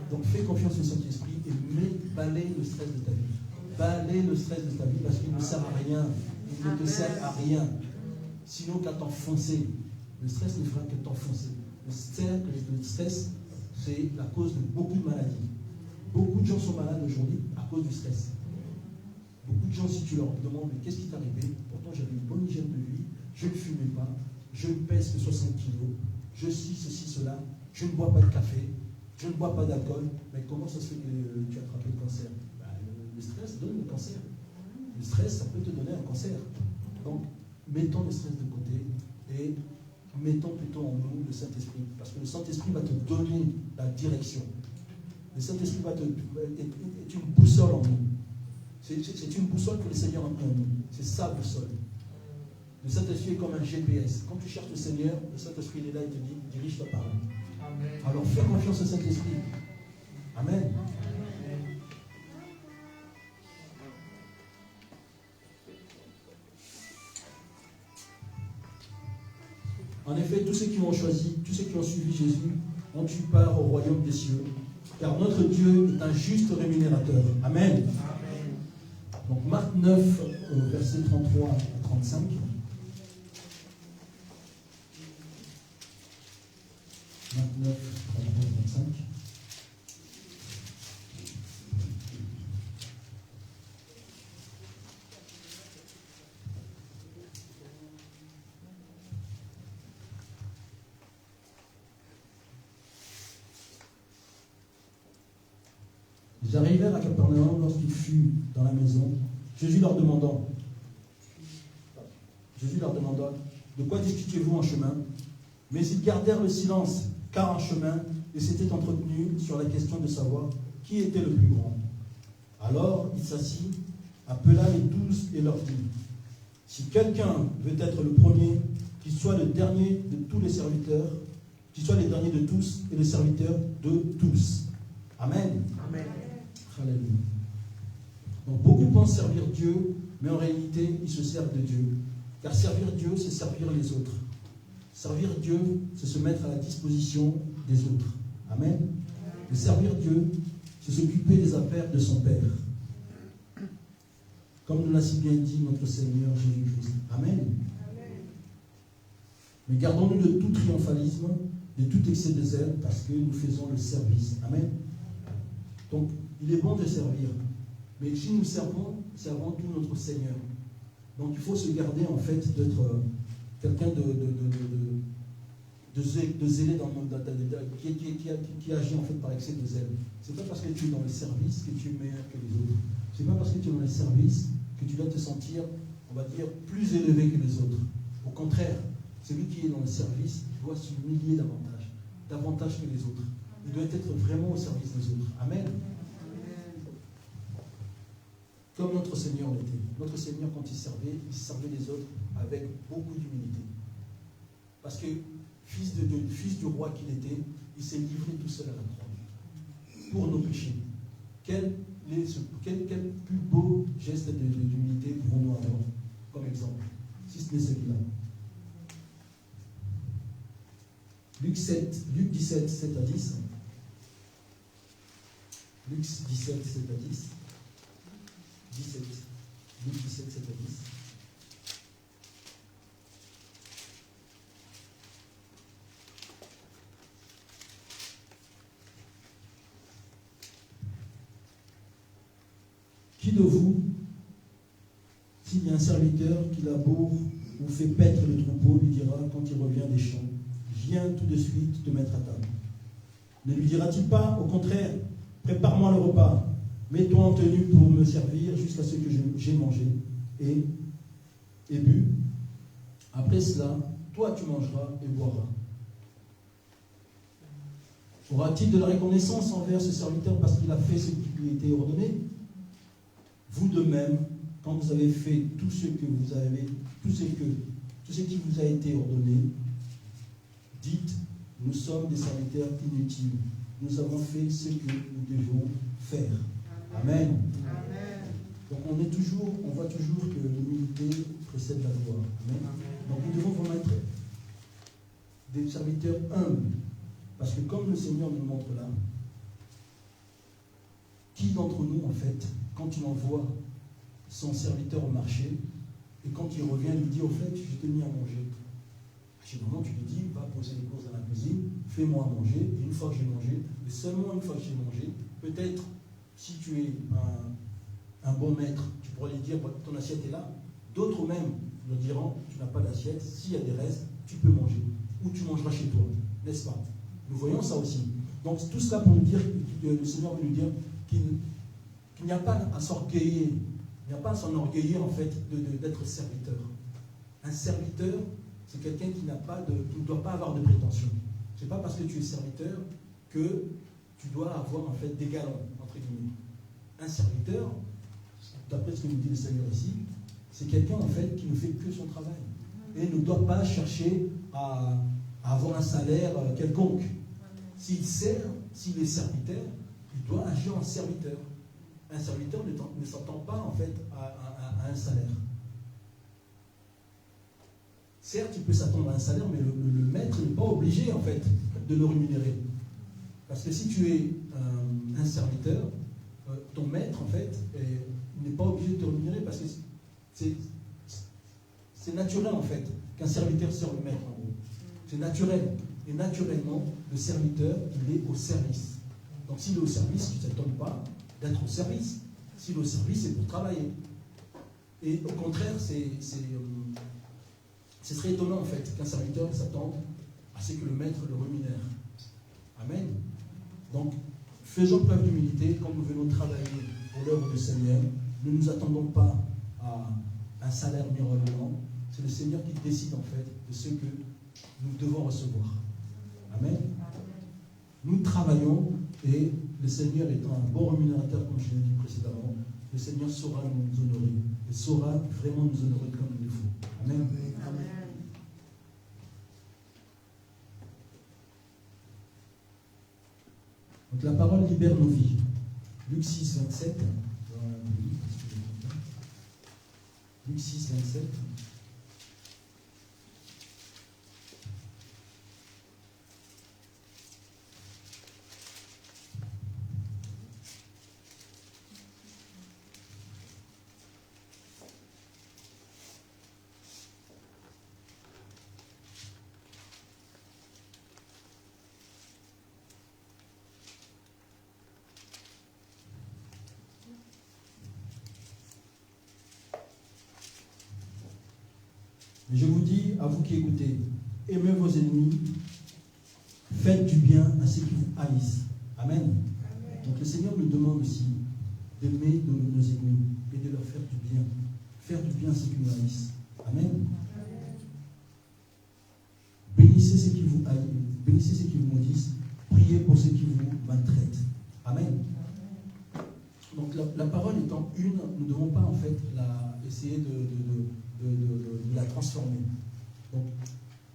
Donc fais confiance au Saint-Esprit et balaye le stress de ta vie. Balaye le stress de ta vie parce qu'il ne sert à rien. Il ne te sert à rien. Sinon qu'à t'enfoncer. Le stress ne fera que t'enfoncer. Le stress, c'est la cause de beaucoup de maladies. Beaucoup de gens sont malades aujourd'hui à cause du stress. Beaucoup de gens, si tu leur demandes, mais qu'est-ce qui t'est arrivé? Pourtant, j'avais une bonne hygiène de vie, je ne fumais pas, je ne pèse que 60 kilos, je suis ceci, cela, je ne bois pas de café, je ne bois pas d'alcool. Mais comment ça se fait que tu as attrapé le cancer? Le stress donne le cancer. Le stress, ça peut te donner un cancer. Donc, mettons le stress de côté et mettons plutôt en nous le Saint-Esprit. Parce que le Saint-Esprit va te donner la direction. Le Saint-Esprit est une boussole en nous. C'est une boussole que le Seigneur a mis en nous. C'est sa boussole. Le Saint-Esprit est comme un GPS. Quand tu cherches le Seigneur, le Saint-Esprit est là et te dit, dirige-toi par là. Amen. Alors fais confiance au Saint-Esprit. Amen. Amen. En effet, tous ceux qui ont choisi, tous ceux qui ont suivi Jésus ont eu part au royaume des cieux, car notre Dieu est un juste rémunérateur. Amen. Donc Marc 9, versets 33 à 35. Marc 9, 33 à 35. Ils arrivèrent à Capernaum lorsqu'il fut dans la maison. Jésus leur demanda, de quoi discutiez-vous en chemin? Mais ils gardèrent le silence, car en chemin, ils s'étaient entretenus sur la question de savoir qui était le plus grand. Alors il s'assit, appela les 12 et leur dit, si quelqu'un veut être le premier, qu'il soit le dernier de tous les serviteurs, qu'il soit le dernier de tous et le serviteur de tous. Amen. Amen. Alléluia. Donc beaucoup pensent servir Dieu, mais en réalité, ils se servent de Dieu. Car servir Dieu, c'est servir les autres. Servir Dieu, c'est se mettre à la disposition des autres. Amen. Et servir Dieu, c'est s'occuper des affaires de son Père. Comme nous l'a si bien dit notre Seigneur Jésus-Christ. Amen. Mais gardons-nous de tout triomphalisme, de tout excès de zèle, parce que nous faisons le service. Amen. Donc, il est bon de servir. Mais si nous servons, c'est avant tout notre Seigneur. Donc, il faut se garder, en fait, d'être quelqu'un de zélé dans le monde, qui agit, en fait, par excès de zèle. C'est pas parce que tu es dans le service que tu es meilleur que les autres. C'est pas parce que tu es dans le service que tu dois te sentir, on va dire, plus élevé que les autres. Au contraire, celui qui est dans le service doit s'humilier davantage que les autres. Il doit être vraiment au service des autres. Amen. Comme notre Seigneur l'était. Notre Seigneur, quand il servait les autres avec beaucoup d'humilité. Parce que, fils du roi qu'il était, il s'est livré tout seul à la croix. Pour nos péchés. Quel plus beau geste d'humilité pouvons-nous avoir comme exemple, si ce n'est celui-là. Luc 17, 7 à 10. Luc 17, 7 à 10. 17. Luc 17, 7 à 10. Qui de vous, s'il y a un serviteur qui laboure ou fait paître le troupeau, lui dira quand il revient des champs, viens tout de suite te mettre à table. Ne lui dira-t-il pas, au contraire, prépare-moi le repas, mets-toi en tenue pour me servir jusqu'à ce que j'ai mangé et bu. Après cela, toi tu mangeras et boiras. Aura-t-il de la reconnaissance envers ce serviteur parce qu'il a fait ce qui lui était ordonné? Vous de même, quand vous avez fait tout ce qui vous a été ordonné, dites, nous sommes des serviteurs inutiles. Nous avons fait ce que nous devons faire. Amen. Amen. Donc on voit toujours que l'humilité précède la gloire. Amen. Donc nous devons vraiment être des serviteurs humbles. Parce que comme le Seigneur nous montre là, qui d'entre nous, en fait, quand il envoie son serviteur au marché, et quand il revient, il lui dit, au fait, je t'ai mis à manger. À ce moment, tu lui dis, va poser les courses dans la cuisine, fais-moi à manger, et une fois que j'ai mangé, et seulement une fois que j'ai mangé, peut-être, si tu es un bon maître, tu pourras lui dire, ton assiette est là. D'autres même le diront, tu n'as pas d'assiette, s'il y a des restes, tu peux manger, ou tu mangeras chez toi, n'est-ce pas? Nous voyons ça aussi. Donc tout cela pour nous dire, le Seigneur veut nous dire qu'il n'y a pas à s'orgueiller, il n'y a pas à s'enorgueillir en fait d'être serviteur. Un serviteur, c'est quelqu'un qui ne doit pas avoir de prétention. Ce n'est pas parce que tu es serviteur que tu dois avoir en fait des galons, entre guillemets. Un serviteur, d'après ce que nous dit le Seigneur ici, c'est quelqu'un en fait qui ne fait que son travail. Et ne doit pas chercher à avoir un salaire quelconque. S'il sert, s'il est serviteur, il doit agir en serviteur. Un serviteur ne s'attend pas en fait à un salaire. Certes, il peut s'attendre à un salaire, mais le maître n'est pas obligé en fait de le rémunérer. Parce que si tu es un serviteur, ton maître, en fait, n'est pas obligé de te rémunérer parce que c'est naturel, en fait, qu'un serviteur sert le maître, en gros. C'est naturel. Et naturellement, le serviteur, il est au service. Donc s'il est au service, tu ne t'étonnes pas d'être au service. S'il est au service, c'est pour travailler. Et au contraire, ce serait étonnant, en fait, qu'un serviteur s'attende à ce que le maître le rémunère. Amen. Donc, faisons preuve d'humilité quand nous venons travailler pour l'œuvre du Seigneur. Ne nous attendons pas à un salaire mirobolant. C'est le Seigneur qui décide, en fait, de ce que nous devons recevoir. Amen. Nous travaillons et le Seigneur étant un bon rémunérateur, comme je l'ai dit précédemment, le Seigneur saura nous honorer et saura vraiment nous honorer comme il le faut. Amen. Amen. Donc la parole libère nos vies. Luc 6, 27. Luc 6, 27. Mais je vous dis, à vous qui écoutez, aimez vos ennemis, faites du bien à ceux qui vous haïssent. Amen. Amen. Donc le Seigneur nous demande aussi d'aimer nos ennemis et de leur faire du bien. Faire du bien à ceux qui nous haïssent. Amen. Amen. Bénissez ceux qui vous haïssent, bénissez ceux qui vous maudissent, priez pour ceux qui vous maltraitent. Amen. Donc la parole étant une, nous ne devons pas en fait essayer de la transformer. Donc,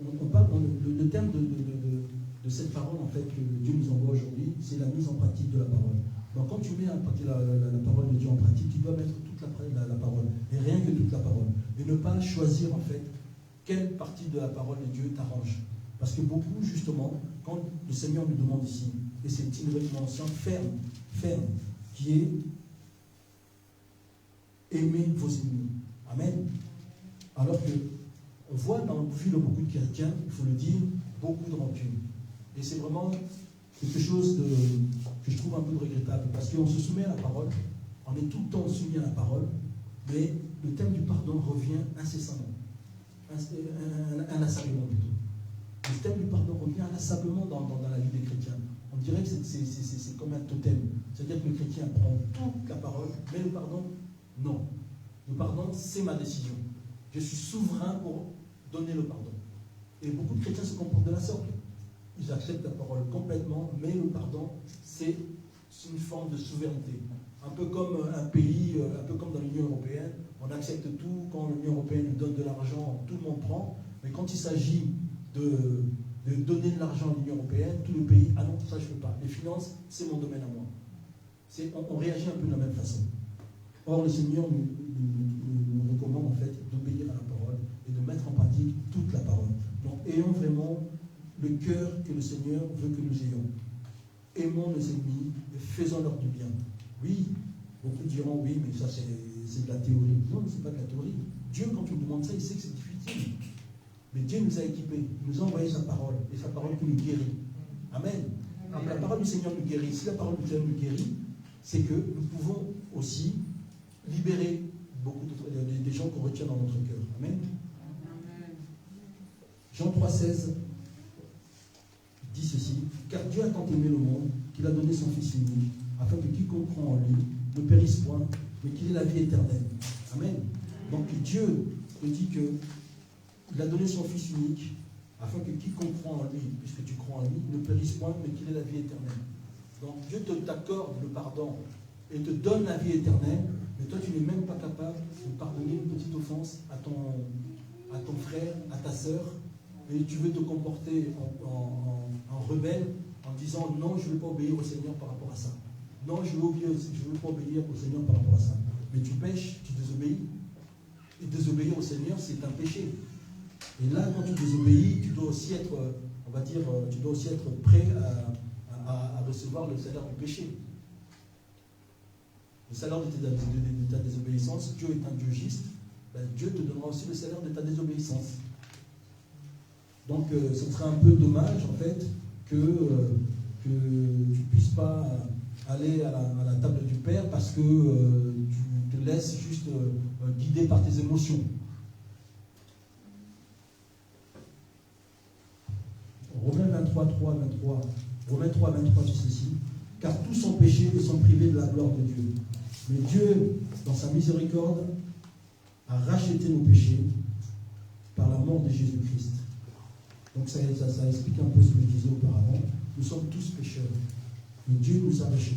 le terme de cette parole, en fait, que Dieu nous envoie aujourd'hui, c'est la mise en pratique de la parole. Donc, quand tu mets la parole de Dieu en pratique, tu dois mettre toute la parole, et rien que toute la parole. Et ne pas choisir, en fait, quelle partie de la parole de Dieu t'arrange. Parce que beaucoup, justement, quand le Seigneur nous demande ici, et c'est une recommandation ferme, qui est aimer vos ennemis. Amen. Alors que on voit dans le profil de beaucoup de chrétiens, il faut le dire, beaucoup de rancune. Et c'est vraiment quelque chose que je trouve un peu regrettable, parce qu'on se soumet à la parole, on est tout le temps soumis à la parole, mais le thème du pardon revient incessamment, inlassablement plutôt. Le thème du pardon revient inlassablement dans la vie des chrétiens. On dirait que c'est comme un totem. C'est-à-dire que le chrétien prend toute la parole, mais le pardon, non. Le pardon, c'est ma décision. Je suis souverain pour donner le pardon. Et beaucoup de chrétiens se comportent de la sorte. Ils acceptent la parole complètement, mais le pardon, c'est une forme de souveraineté. Un peu comme un pays, un peu comme dans l'Union européenne, on accepte tout. Quand l'Union européenne nous donne de l'argent, tout le monde prend. Mais quand il s'agit de donner de l'argent à l'Union européenne, tout le pays, ah non, ça je ne peux pas. Les finances, c'est mon domaine à moi. On réagit un peu de la même façon. Or, le Seigneur nous recommande en fait d'obéir à la parole et de mettre en pratique toute la parole. Donc, ayons vraiment le cœur que le Seigneur veut que nous ayons. Aimons nos ennemis et faisons-leur du bien. Oui, beaucoup diront oui, mais ça c'est de la théorie. Non, ce n'est pas de la théorie. Dieu, quand tu nous demandes ça, il sait que c'est difficile. Mais Dieu nous a équipés, il nous a envoyé sa parole, et sa parole qui nous guérit. Amen. Amen. La parole du Seigneur nous guérit. Si la parole du Seigneur nous guérit, c'est que nous pouvons aussi libérer beaucoup des gens qu'on retient dans notre cœur. Amen. Jean 3,16 dit ceci: car Dieu a tant aimé le monde qu'il a donné son Fils unique, afin que quiconque croit en lui ne périsse point, mais qu'il ait la vie éternelle. Amen. Donc Dieu te dit qu'il a donné son Fils unique, afin que quiconque croit en lui, puisque tu crois en lui, ne périsse point, mais qu'il ait la vie éternelle. Donc Dieu t'accorde le pardon et te donne la vie éternelle, mais toi tu n'es même pas capable de pardonner une petite offense à ton frère, à ta sœur, et tu veux te comporter en rebelle en disant non, je ne veux pas obéir au Seigneur par rapport à ça. Non, je ne veux pas obéir au Seigneur par rapport à ça. Mais tu pêches, tu désobéis. Et désobéir au Seigneur, c'est un péché. Et là, quand tu désobéis, tu dois aussi être, on va dire, tu dois aussi être prêt à recevoir le salaire du péché. Le salaire de ta désobéissance, Dieu est un Dieu juste, ben Dieu te donnera aussi le salaire de ta désobéissance. Donc ce serait un peu dommage en fait que tu ne puisses pas aller à la table du Père parce que tu te laisses juste guider par tes émotions. Romains 23, 23 dit ceci, car tous ont péché et sont privés de la gloire de Dieu. Mais Dieu, dans sa miséricorde, a racheté nos péchés par la mort de Jésus-Christ. Donc ça explique un peu ce que je disais auparavant. Nous sommes tous pécheurs. Mais Dieu nous a rachetés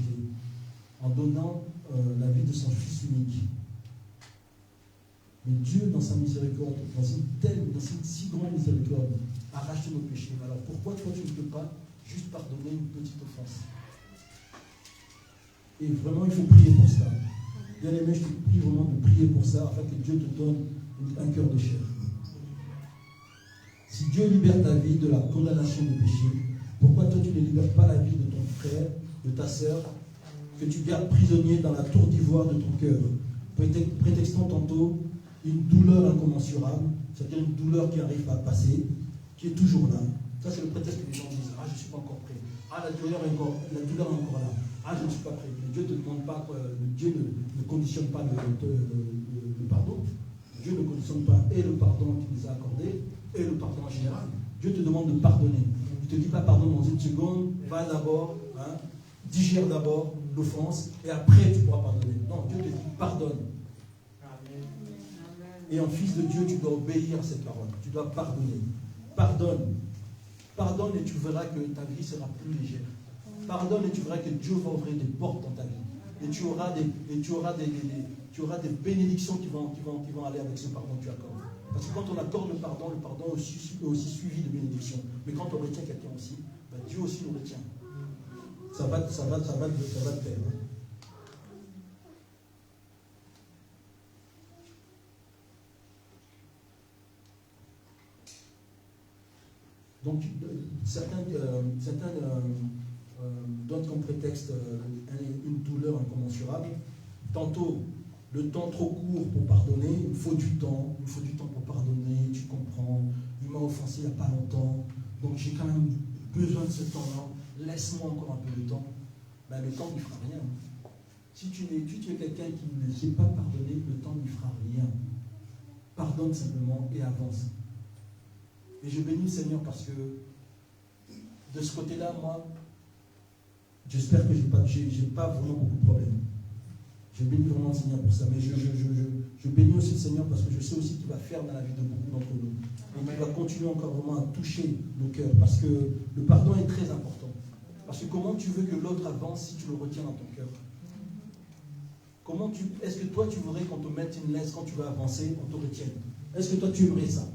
en donnant la vie de son Fils unique. Mais Dieu, dans sa miséricorde, dans une si grande miséricorde, a racheté nos péchés. Alors pourquoi toi tu ne peux pas juste pardonner une petite offense? Et vraiment, il faut prier pour ça. Bien aimé, je te prie vraiment de prier pour ça, afin que Dieu te donne un cœur de chair. Si Dieu libère ta vie de la condamnation du péché, pourquoi toi tu ne libères pas la vie de ton frère, de ta sœur, que tu gardes prisonnier dans la tour d'ivoire de ton cœur, prétextant tantôt une douleur incommensurable, c'est-à-dire une douleur qui arrive à passer, qui est toujours là. Ça, c'est le prétexte que les gens disent. Ah, je ne suis pas encore prêt. Ah, la douleur est encore là. Ah, je ne suis pas prêt. Mais Dieu ne te demande pas, Dieu ne conditionne pas le pardon. Dieu ne conditionne pas et le pardon qu'il nous a accordé et le pardon en général. Dieu te demande de pardonner. Il ne te dit pas pardon dans une seconde, va d'abord, digère d'abord l'offense et après tu pourras pardonner. Non, Dieu te dit pardonne. Et en fils de Dieu, tu dois obéir à cette parole. Tu dois pardonner. Pardonne. Pardonne et tu verras que ta vie sera plus légère. Pardonne et tu verras que Dieu va ouvrir des portes dans ta vie. Et tu auras des bénédictions qui vont aller avec ce pardon que tu accordes. Parce que quand on accorde le pardon est aussi suivi de bénédictions. Mais quand on retient quelqu'un aussi, ben Dieu aussi nous retient. Ça va te faire. Donc, certains donnent comme prétexte une douleur incommensurable. Tantôt, le temps trop court pour pardonner, il faut du temps pour pardonner, tu comprends, il m'a offensé il n'y a pas longtemps, donc j'ai quand même besoin de ce temps-là, laisse-moi encore un peu de temps. Ben, le temps ne lui fera rien. Si tu es quelqu'un qui ne sait pas pardonner, le temps ne lui fera rien. Pardonne simplement et avance. Et je bénis le Seigneur parce que de ce côté-là, moi, j'espère que je n'ai pas vraiment beaucoup de problèmes. Je bénis vraiment le Seigneur pour ça. Mais je bénis aussi le Seigneur parce que je sais aussi qu'il va faire dans la vie de beaucoup d'entre nous. Et qu'il va continuer encore vraiment à toucher nos cœurs. Parce que le pardon est très important. Parce que comment tu veux que l'autre avance si tu le retiens dans ton cœur? Est-ce que toi tu voudrais qu'on te mette une laisse quand tu vas avancer, on te retienne? Est-ce que toi tu aimerais ça?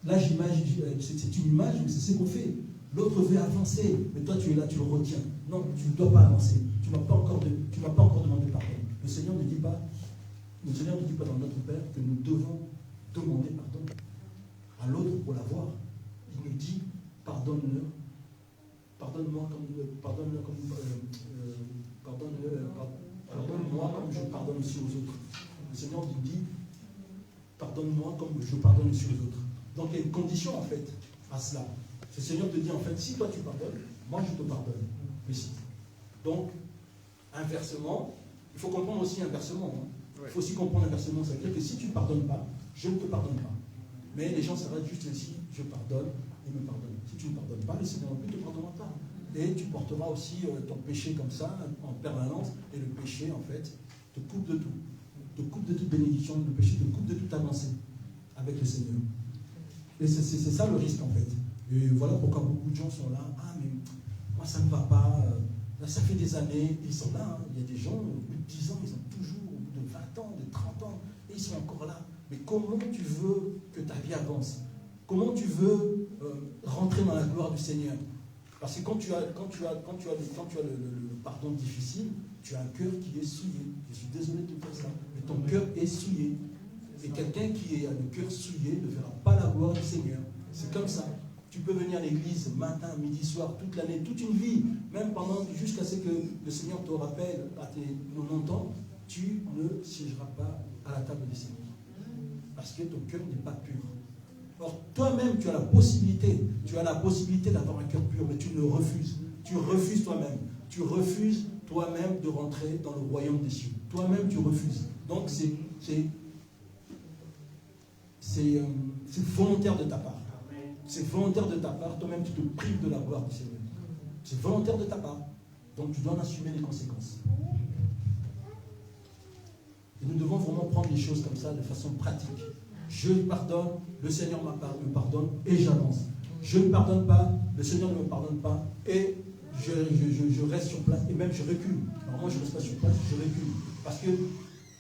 Là, c'est une image, mais c'est ce qu'on fait. L'autre veut avancer, mais toi tu es là, tu le retiens. Non, tu ne dois pas avancer. Tu ne m'as pas encore demandé pardon. Le Seigneur ne dit pas dans notre Père que nous devons demander pardon à l'autre pour l'avoir. Il nous dit pardonne-le, pardonne-moi comme je pardonne aussi aux autres. Le Seigneur nous dit pardonne-moi comme je pardonne aussi aux autres. Donc il y a une condition en fait à cela. Le Seigneur te dit en fait, si toi tu pardonnes, moi je te pardonne. Mais si. Donc, inversement, il faut comprendre aussi inversement. Il faut aussi comprendre inversement. C'est-à-dire que si tu ne pardonnes pas, je ne te pardonne pas. Mais les gens s'arrêtent juste ici, je pardonne, ils me pardonnent. Si tu ne pardonnes pas, le Seigneur ne te pardonnera pas. Et tu porteras aussi ton péché comme ça, en permanence, et le péché, en fait, te coupe de tout. Te coupe de toute bénédiction, le péché te coupe de toute avancée avec le Seigneur. Et c'est ça le risque, en fait. Et voilà pourquoi beaucoup de gens sont là. Ah, mais moi, ça ne va pas. Ça fait des années, ils sont là. Il y a des gens, au bout de 10 ans, ils ont toujours, au bout de 20 ans, de 30 ans, et ils sont encore là. Mais comment tu veux que ta vie avance? Comment tu veux rentrer dans la gloire du Seigneur? Parce que quand tu as le pardon difficile, tu as un cœur qui est souillé. Je suis désolé de te dire ça, mais ton cœur est souillé. Et quelqu'un qui a le cœur souillé ne verra pas la gloire du Seigneur. C'est comme ça. Tu peux venir à l'église matin, midi, soir, toute l'année, toute une vie, même jusqu'à ce que le Seigneur te rappelle à tes 90 ans, tu ne siégeras pas à la table des Seigneurs. Parce que ton cœur n'est pas pur. Or, toi-même, tu as la possibilité d'avoir un cœur pur, mais tu le refuses. Tu refuses toi-même. Tu refuses toi-même de rentrer dans le royaume des cieux. Toi-même, tu refuses. Donc, c'est volontaire de ta part. C'est volontaire de ta part. Toi-même, tu te prives de la gloire du Seigneur. C'est volontaire de ta part. Donc, tu dois en assumer les conséquences. Et nous devons vraiment prendre les choses comme ça de façon pratique. Je pardonne, le Seigneur me pardonne et j'avance. Je ne pardonne pas, le Seigneur ne me pardonne pas et je reste sur place et même je recule. Alors moi je ne reste pas sur place, je recule. Parce que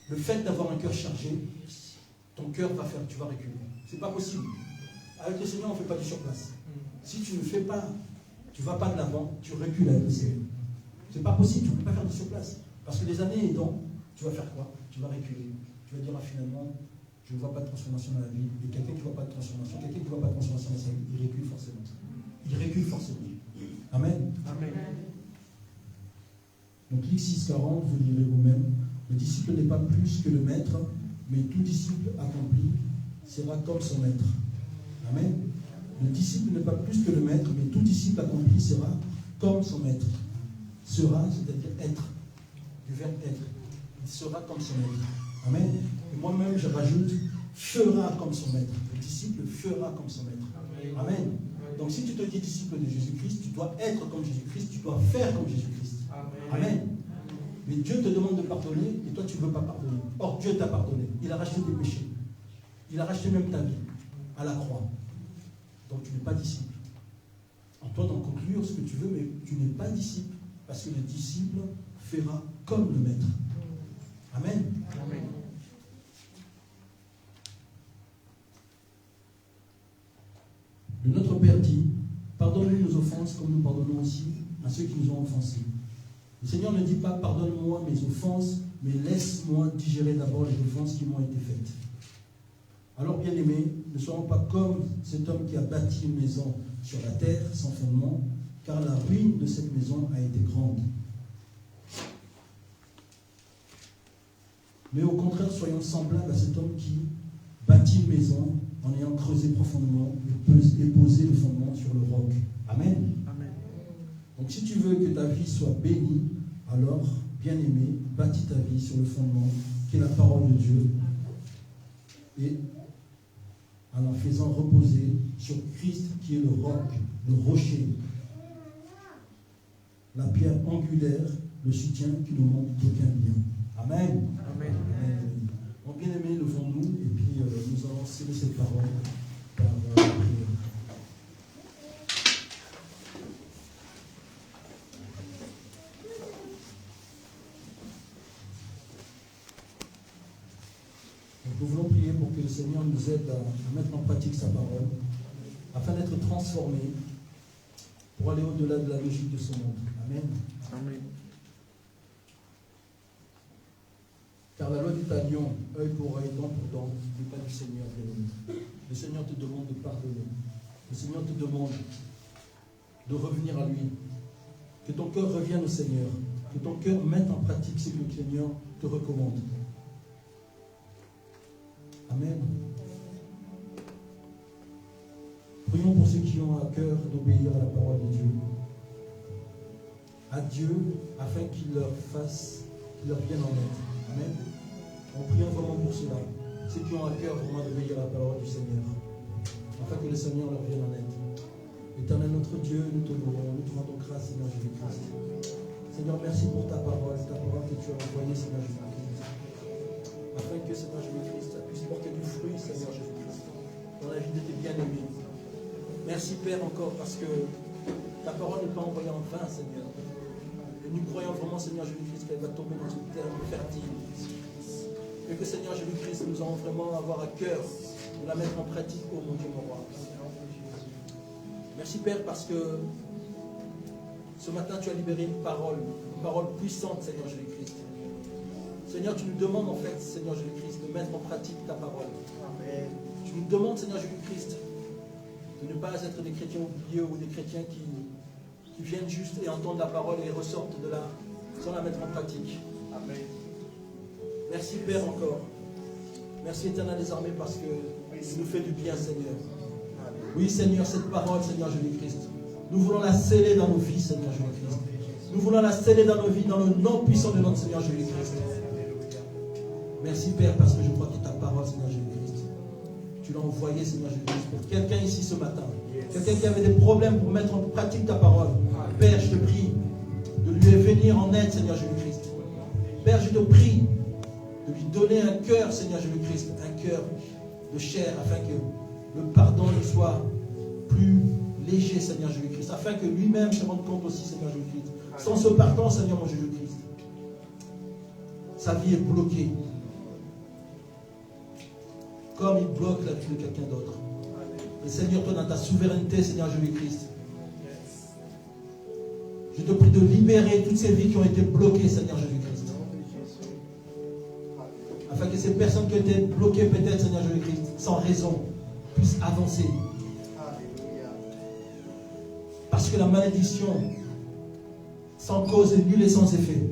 le fait d'avoir un cœur chargé, ton cœur va faire, tu vas reculer. Ce n'est pas possible. Avec le Seigneur, on ne fait pas du surplace. Si tu ne fais pas, tu ne vas pas de l'avant, tu recules avec le Seigneur. Ce n'est pas possible, tu ne peux pas faire du surplace. Parce que les années aidant, tu vas faire quoi? Tu vas reculer. Tu vas dire finalement, je ne vois pas de transformation dans la vie. Et quelqu'un qui ne voit pas de transformation, quelqu'un qui ne voit pas de transformation dans sa vie, il recule forcément. Il recule forcément. Amen. Amen. Donc, Luc 6,40, vous lirez vous-même. Le disciple n'est pas plus que le maître, mais tout disciple accompli sera comme son maître. Amen. Le disciple n'est pas plus que le maître, mais tout disciple accompli sera comme son maître. Sera, c'est-à-dire être. Du verbe être. Il sera comme son maître. Amen. Et moi-même, je rajoute, fera comme son maître. Le disciple fera comme son maître. Amen. Donc si tu te dis disciple de Jésus-Christ, tu dois être comme Jésus-Christ, tu dois faire comme Jésus-Christ. Amen. Mais Dieu te demande de pardonner et toi tu ne veux pas pardonner. Or Dieu t'a pardonné. Il a racheté tes péchés. Il a racheté même ta vie à la croix. Donc tu n'es pas disciple. En toi d'en conclure ce que tu veux, mais tu n'es pas disciple. Parce que le disciple fera comme le maître. Amen. Amen. Le Notre Père dit, pardonne-nous nos offenses comme nous pardonnons aussi à ceux qui nous ont offensés. Le Seigneur ne dit pas, pardonne-moi mes offenses, mais laisse-moi digérer d'abord les offenses qui m'ont été faites. Alors, bien-aimés, ne soyons pas comme cet homme qui a bâti une maison sur la terre sans fondement, car la ruine de cette maison a été grande. Mais au contraire, soyons semblables à cet homme qui bâtit une maison en ayant creusé profondément et posé le fondement sur le roc. Amen. Amen. Donc si tu veux que ta vie soit bénie, alors, bien-aimé, bâtis ta vie sur le fondement qui est la parole de Dieu et en la faisant reposer sur Christ qui est le roc, le rocher, la pierre angulaire, le soutien qui ne manque d'aucun bien. Amen. Amen. Amen. Donc, bien-aimés, levons-nous et puis nous allons sceller cette parole par la prière. Nous voulons prier pour que le Seigneur nous aide à mettre en pratique sa parole, afin d'être transformés pour aller au-delà de la logique de ce monde. Amen. Amen. Car la loi du talion, œil pour œil, dent pour dent, n'est pas du Seigneur. Le Seigneur te demande de pardonner. Le Seigneur te demande de revenir à lui. Que ton cœur revienne au Seigneur. Que ton cœur mette en pratique ce que le Seigneur te recommande. Amen. Prions pour ceux qui ont à cœur d'obéir à la parole de Dieu. À Dieu, afin qu'il leur fasse, qu'il leur vienne en aide. Amen. En priant vraiment pour cela. Ceux qui ont à cœur vraiment d'obéir à la parole du Seigneur. Afin que le Seigneur leur vienne en aide. Éternel notre Dieu, nous te louons, nous te rendons grâce, Seigneur Jésus-Christ. Seigneur, merci pour ta parole que tu as envoyée, Seigneur Jésus-Christ. Afin que, Seigneur Jésus-Christ, puisse porter du fruit, Seigneur Jésus-Christ, dans la vie de tes bien-aimés. Merci, Père, encore, parce que ta parole n'est pas envoyée en vain, Seigneur. Et nous croyons vraiment, Seigneur Jésus-Christ, qu'elle va tomber dans une terre fertile. Et que, Seigneur Jésus-Christ, nous allons vraiment avoir à cœur de la mettre en pratique, ô mon Dieu, mon roi. Merci, Père, parce que ce matin, tu as libéré une parole puissante, Seigneur Jésus-Christ. Seigneur, tu nous demandes en fait, Seigneur Jésus-Christ, de mettre en pratique ta parole. Amen. Tu nous demandes, Seigneur Jésus-Christ, de ne pas être des chrétiens oubliés ou des chrétiens qui viennent juste et entendent la parole et ressortent de là sans la mettre en pratique. Amen. Merci Père encore. Merci Éternel des armées parce que tu nous fais du bien Seigneur. Oui Seigneur, cette parole Seigneur Jésus-Christ, nous voulons la sceller dans nos vies Seigneur Jésus-Christ. Nous voulons la sceller dans nos vies dans le nom puissant de notre Seigneur Jésus-Christ. Merci Père parce que je crois que ta parole Seigneur Jésus-Christ, tu l'as envoyée Seigneur Jésus-Christ pour quelqu'un ici ce matin. Quelqu'un qui avait des problèmes pour mettre en pratique ta parole. Père, je te prie de lui venir en aide Seigneur Jésus-Christ. Père, je te prie de lui donner un cœur Seigneur Jésus-Christ, un cœur de chair afin que le pardon lui soit plus léger Seigneur Jésus-Christ, afin que lui-même se rende compte aussi Seigneur Jésus-Christ. Sans ce pardon Seigneur mon Jésus-Christ, sa vie est bloquée. Comme il bloque la vie de quelqu'un d'autre. Et Seigneur, toi dans ta souveraineté, Seigneur Jésus-Christ, je te prie de libérer toutes ces vies qui ont été bloquées, Seigneur Jésus-Christ. Afin que ces personnes qui ont été bloquées peut-être, Seigneur Jésus-Christ, sans raison, puissent avancer. Parce que la malédiction, sans cause est nulle et sans effet.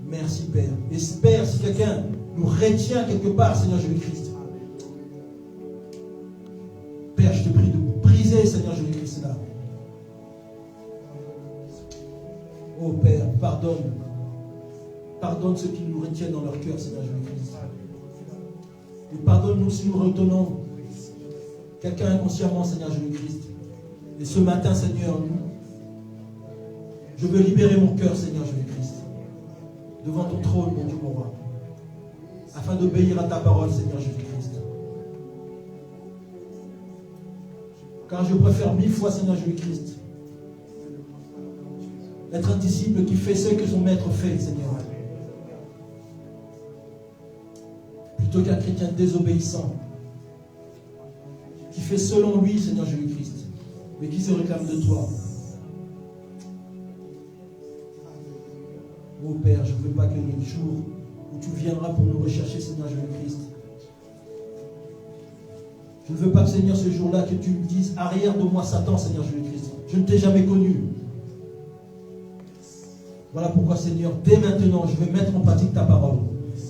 Merci Père. Espère si quelqu'un nous retient quelque part, Seigneur Jésus-Christ. Père, je te prie de briser, Seigneur Jésus-Christ, là. Oh Père, pardonne. Pardonne ceux qui nous retiennent dans leur cœur, Seigneur Jésus-Christ. Et pardonne-nous si nous retenons quelqu'un inconsciemment, Seigneur Jésus-Christ. Et ce matin, Seigneur, je veux libérer mon cœur, Seigneur Jésus-Christ, devant ton trône, mon Dieu, mon roi, afin d'obéir à ta parole, Seigneur Jésus-Christ. Car je préfère 1000 fois, Seigneur Jésus-Christ, être un disciple qui fait ce que son maître fait, Seigneur, plutôt qu'un chrétien désobéissant, qui fait selon lui, Seigneur Jésus-Christ, mais qui se réclame de toi. Oh Père, je ne veux pas que le jour où tu viendras pour nous rechercher, Seigneur Jésus-Christ, je ne veux pas, Seigneur, ce jour-là, que tu me dises, arrière de moi, Satan, Seigneur Jésus-Christ. Je ne t'ai jamais connu. Voilà pourquoi, Seigneur, dès maintenant, je vais mettre en pratique ta parole.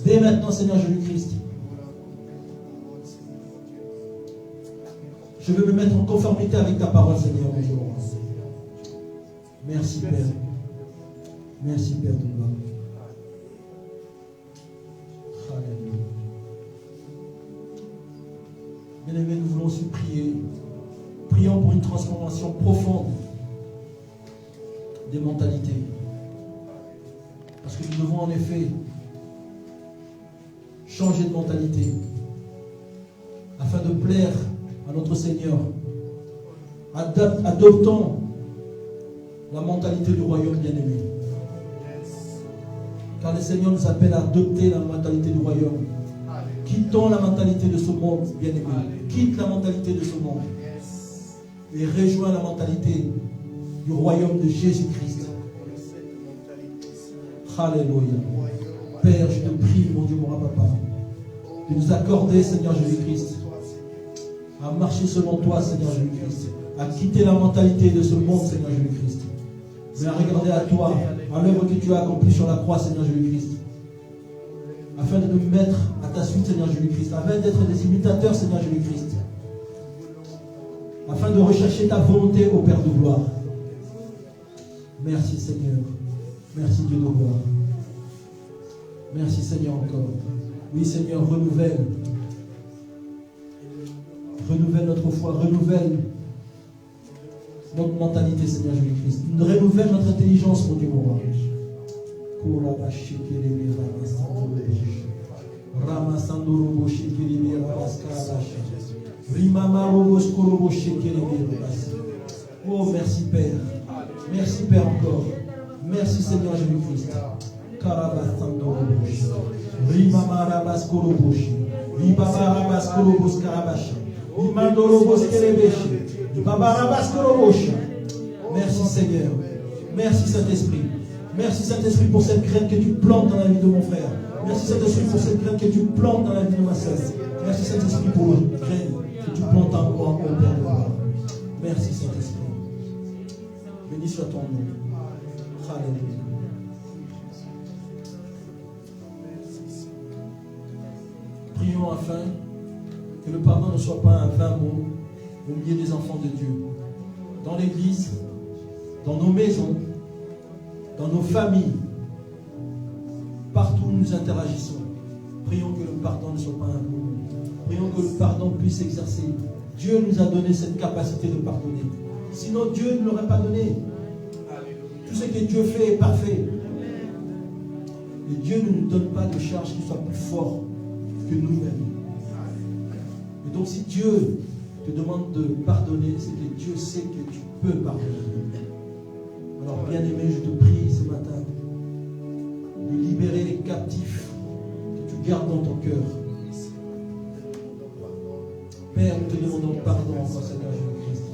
Dès maintenant, Seigneur Jésus-Christ, je veux me mettre en conformité avec ta parole, Seigneur, mon Dieu. Merci, Père. Merci, Père de gloire. Alléluia. Bien-aimés, nous voulons aussi prier. Prions pour une transformation profonde des mentalités. Parce que nous devons en effet changer de mentalité afin de plaire à notre Seigneur. Adoptons la mentalité du royaume, bien-aimé. Car le Seigneur nous appelle à adopter la mentalité du royaume. Quittons la mentalité de ce monde, bien-aimé. Quitte la mentalité de ce monde. Et rejoins la mentalité du royaume de Jésus-Christ. Alléluia. Père, je te prie, mon Dieu, mon papa, de nous accorder, Seigneur Jésus-Christ, à marcher selon toi, Seigneur Jésus-Christ, à quitter la mentalité de ce monde, Seigneur Jésus-Christ, mais à regarder à toi, à l'œuvre que tu as accomplie sur la croix, Seigneur Jésus-Christ, afin de nous mettre à ta suite, Seigneur Jésus-Christ, afin d'être des imitateurs, Seigneur Jésus-Christ, afin de rechercher ta volonté au Père de gloire. Merci, Seigneur. Merci, Dieu de gloire. Merci, Seigneur, encore. Oui, Seigneur, renouvelle. Renouvelle notre foi, renouvelle notre mentalité, Seigneur Jésus-Christ. Renouvelle notre intelligence, mon Dieu, mon roi. Oh, merci, Père. Merci, Père, encore. Merci, Seigneur Jésus-Christ. Merci, Seigneur. Merci, Saint-Esprit. Merci, Saint-Esprit, pour cette graine que tu plantes dans la vie de mon frère. Merci, Saint-Esprit, pour cette graine que tu plantes dans la vie de ma sœur. Merci, Saint-Esprit, pour la graine que tu plantes en moi, au Père de gloire. Merci Saint-Esprit. Béni soit ton nom. Alléluia. Prions afin que le pardon ne soit pas un vain mot au milieu des enfants de Dieu. Dans l'église, dans nos maisons, dans nos familles, partout où nous interagissons. Prions que le pardon ne soit pas un mot. Prions que le pardon puisse s'exercer. Dieu nous a donné cette capacité de pardonner. Sinon, Dieu ne l'aurait pas donné. Tout ce que Dieu fait est parfait. Et Dieu ne nous donne pas de charge qui soit plus fort que nous-mêmes. Et donc, si Dieu te demande de pardonner, c'est que Dieu sait que tu peux pardonner. Alors, bien-aimé, je te prie ce matin de libérer les captifs que tu gardes dans ton cœur. Père, nous te demandons pardon encore, Seigneur Jésus-Christ.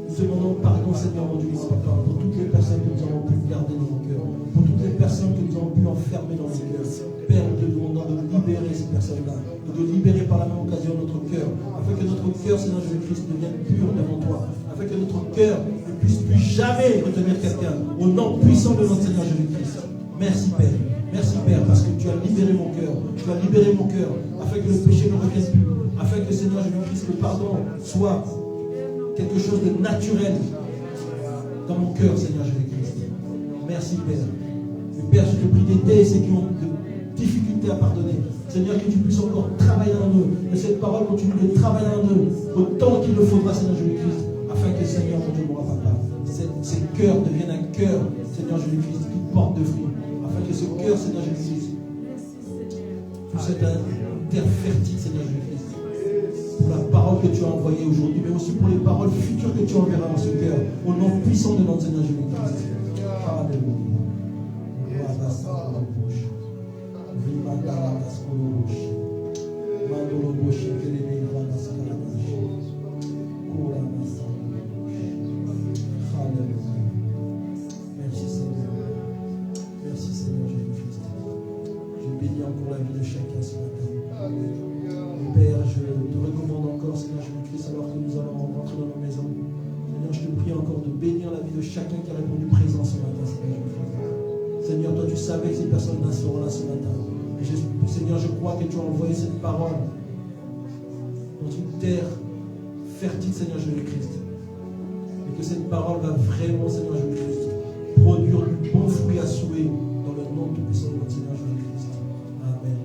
Nous te demandons pardon, Seigneur mon Dieu, Papa, pour toutes les personnes que nous avons pu garder dans nos cœurs, pour toutes les personnes que nous avons pu enfermer dans nos cœurs. Père, nous te demandons de libérer ces personnes-là, de libérer par la même occasion notre cœur, afin que notre cœur, Seigneur Jésus-Christ, devienne pur devant toi, afin que notre cœur ne puisse plus jamais retenir quelqu'un, au nom puissant de notre Seigneur Jésus-Christ. Merci Père. Merci Père, parce que tu as libéré mon cœur. Tu as libéré mon cœur, afin que le péché ne revienne plus, afin que Seigneur Jésus-Christ, le pardon soit quelque chose de naturel dans mon cœur, Seigneur Jésus-Christ. Merci Père. Et Père, je te prie d'aider ceux qui ont de difficultés à pardonner. Seigneur, que tu puisses encore travailler en eux. Que cette parole continue de travailler en eux autant qu'il le faudra, Seigneur Jésus-Christ, afin que, Seigneur, mon Dieu, mon Papa, ces cœurs deviennent un cœur, Seigneur Jésus-Christ, qui porte de fruits. Afin que ce cœur, Seigneur Jésus-Christ, puisse être une terre fertile, Seigneur Jésus-Christ, pour la parole que tu as envoyée aujourd'hui, mais aussi pour les paroles futures que tu enverras dans ce cœur, au nom puissant de notre Seigneur Jésus-Christ. Alléluia. Merci Seigneur. Merci Seigneur Jésus-Christ. Je bénis encore la vie de chacun ce matin. Père, je te recommande encore, Seigneur Jésus-Christ, alors que nous allons rentrer dans nos maisons. Seigneur, je te prie encore de bénir la vie de chacun qui a répondu présent ce matin, Seigneur Jésus-Christ. Seigneur, toi tu savais que ces personnes-là seront là ce matin. Et Seigneur, je crois que tu as envoyé cette parole dans une terre fertile, Seigneur Jésus-Christ. Et que cette parole va vraiment, Seigneur Jésus-Christ, produire du bon fruit à souhait dans le nom tout-puissant de notre Seigneur Jésus-Christ. Amen.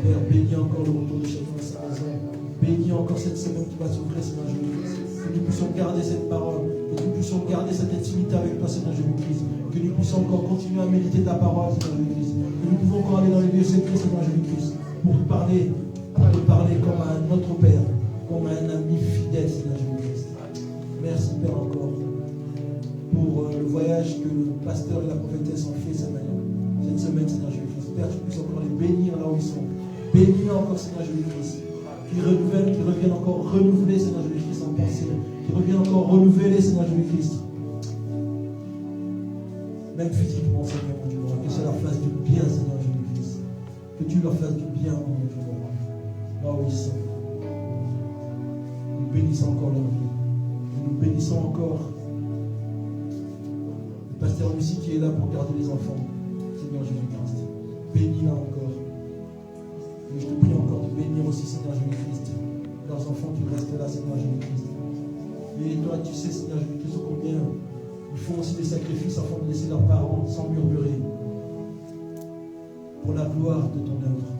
Père, bénis encore le retour de chacun à sa maison. Bénis encore cette semaine qui va s'ouvrir, Seigneur Jésus-Christ. Que nous puissions garder cette parole, que nous puissions garder cette intimité avec toi, Seigneur Jésus-Christ. Que nous puissions encore continuer à méditer ta parole, Seigneur Jésus-Christ. Que nous pouvons encore aller dans les lieux secrets, Seigneur Jésus-Christ, pour te parler comme à notre Père, comme à un ami fidèle, Seigneur Jésus-Christ. Merci, Père, encore pour le voyage que le pasteur et la prophétesse ont fait cette semaine, Seigneur Jésus-Christ. Père, tu puisses encore les bénir là où ils sont. Bénis encore, Seigneur Jésus-Christ. Qui reviennent encore renouveler, Seigneur Jésus-Christ, en pensée. Qui reviennent encore renouveler, Seigneur Jésus-Christ. Même physiquement, Seigneur mon Dieu, que cela fasse du bien, Seigneur Jésus-Christ. Que tu leur fasses du bien, mon Dieu, là où ils sont. Nous bénissons encore leur vie. Et nous bénissons encore le pasteur Lucie qui est là pour garder les enfants, Seigneur Jésus-Christ. Bénis-la encore. Et je te prie encore de bénir aussi, Seigneur Jésus-Christ, leurs enfants qui restent là, Seigneur Jésus-Christ. Et toi, tu sais, Seigneur Jésus-Christ, combien ils font aussi des sacrifices afin de laisser leurs parents sans murmurer pour la gloire de ton œuvre.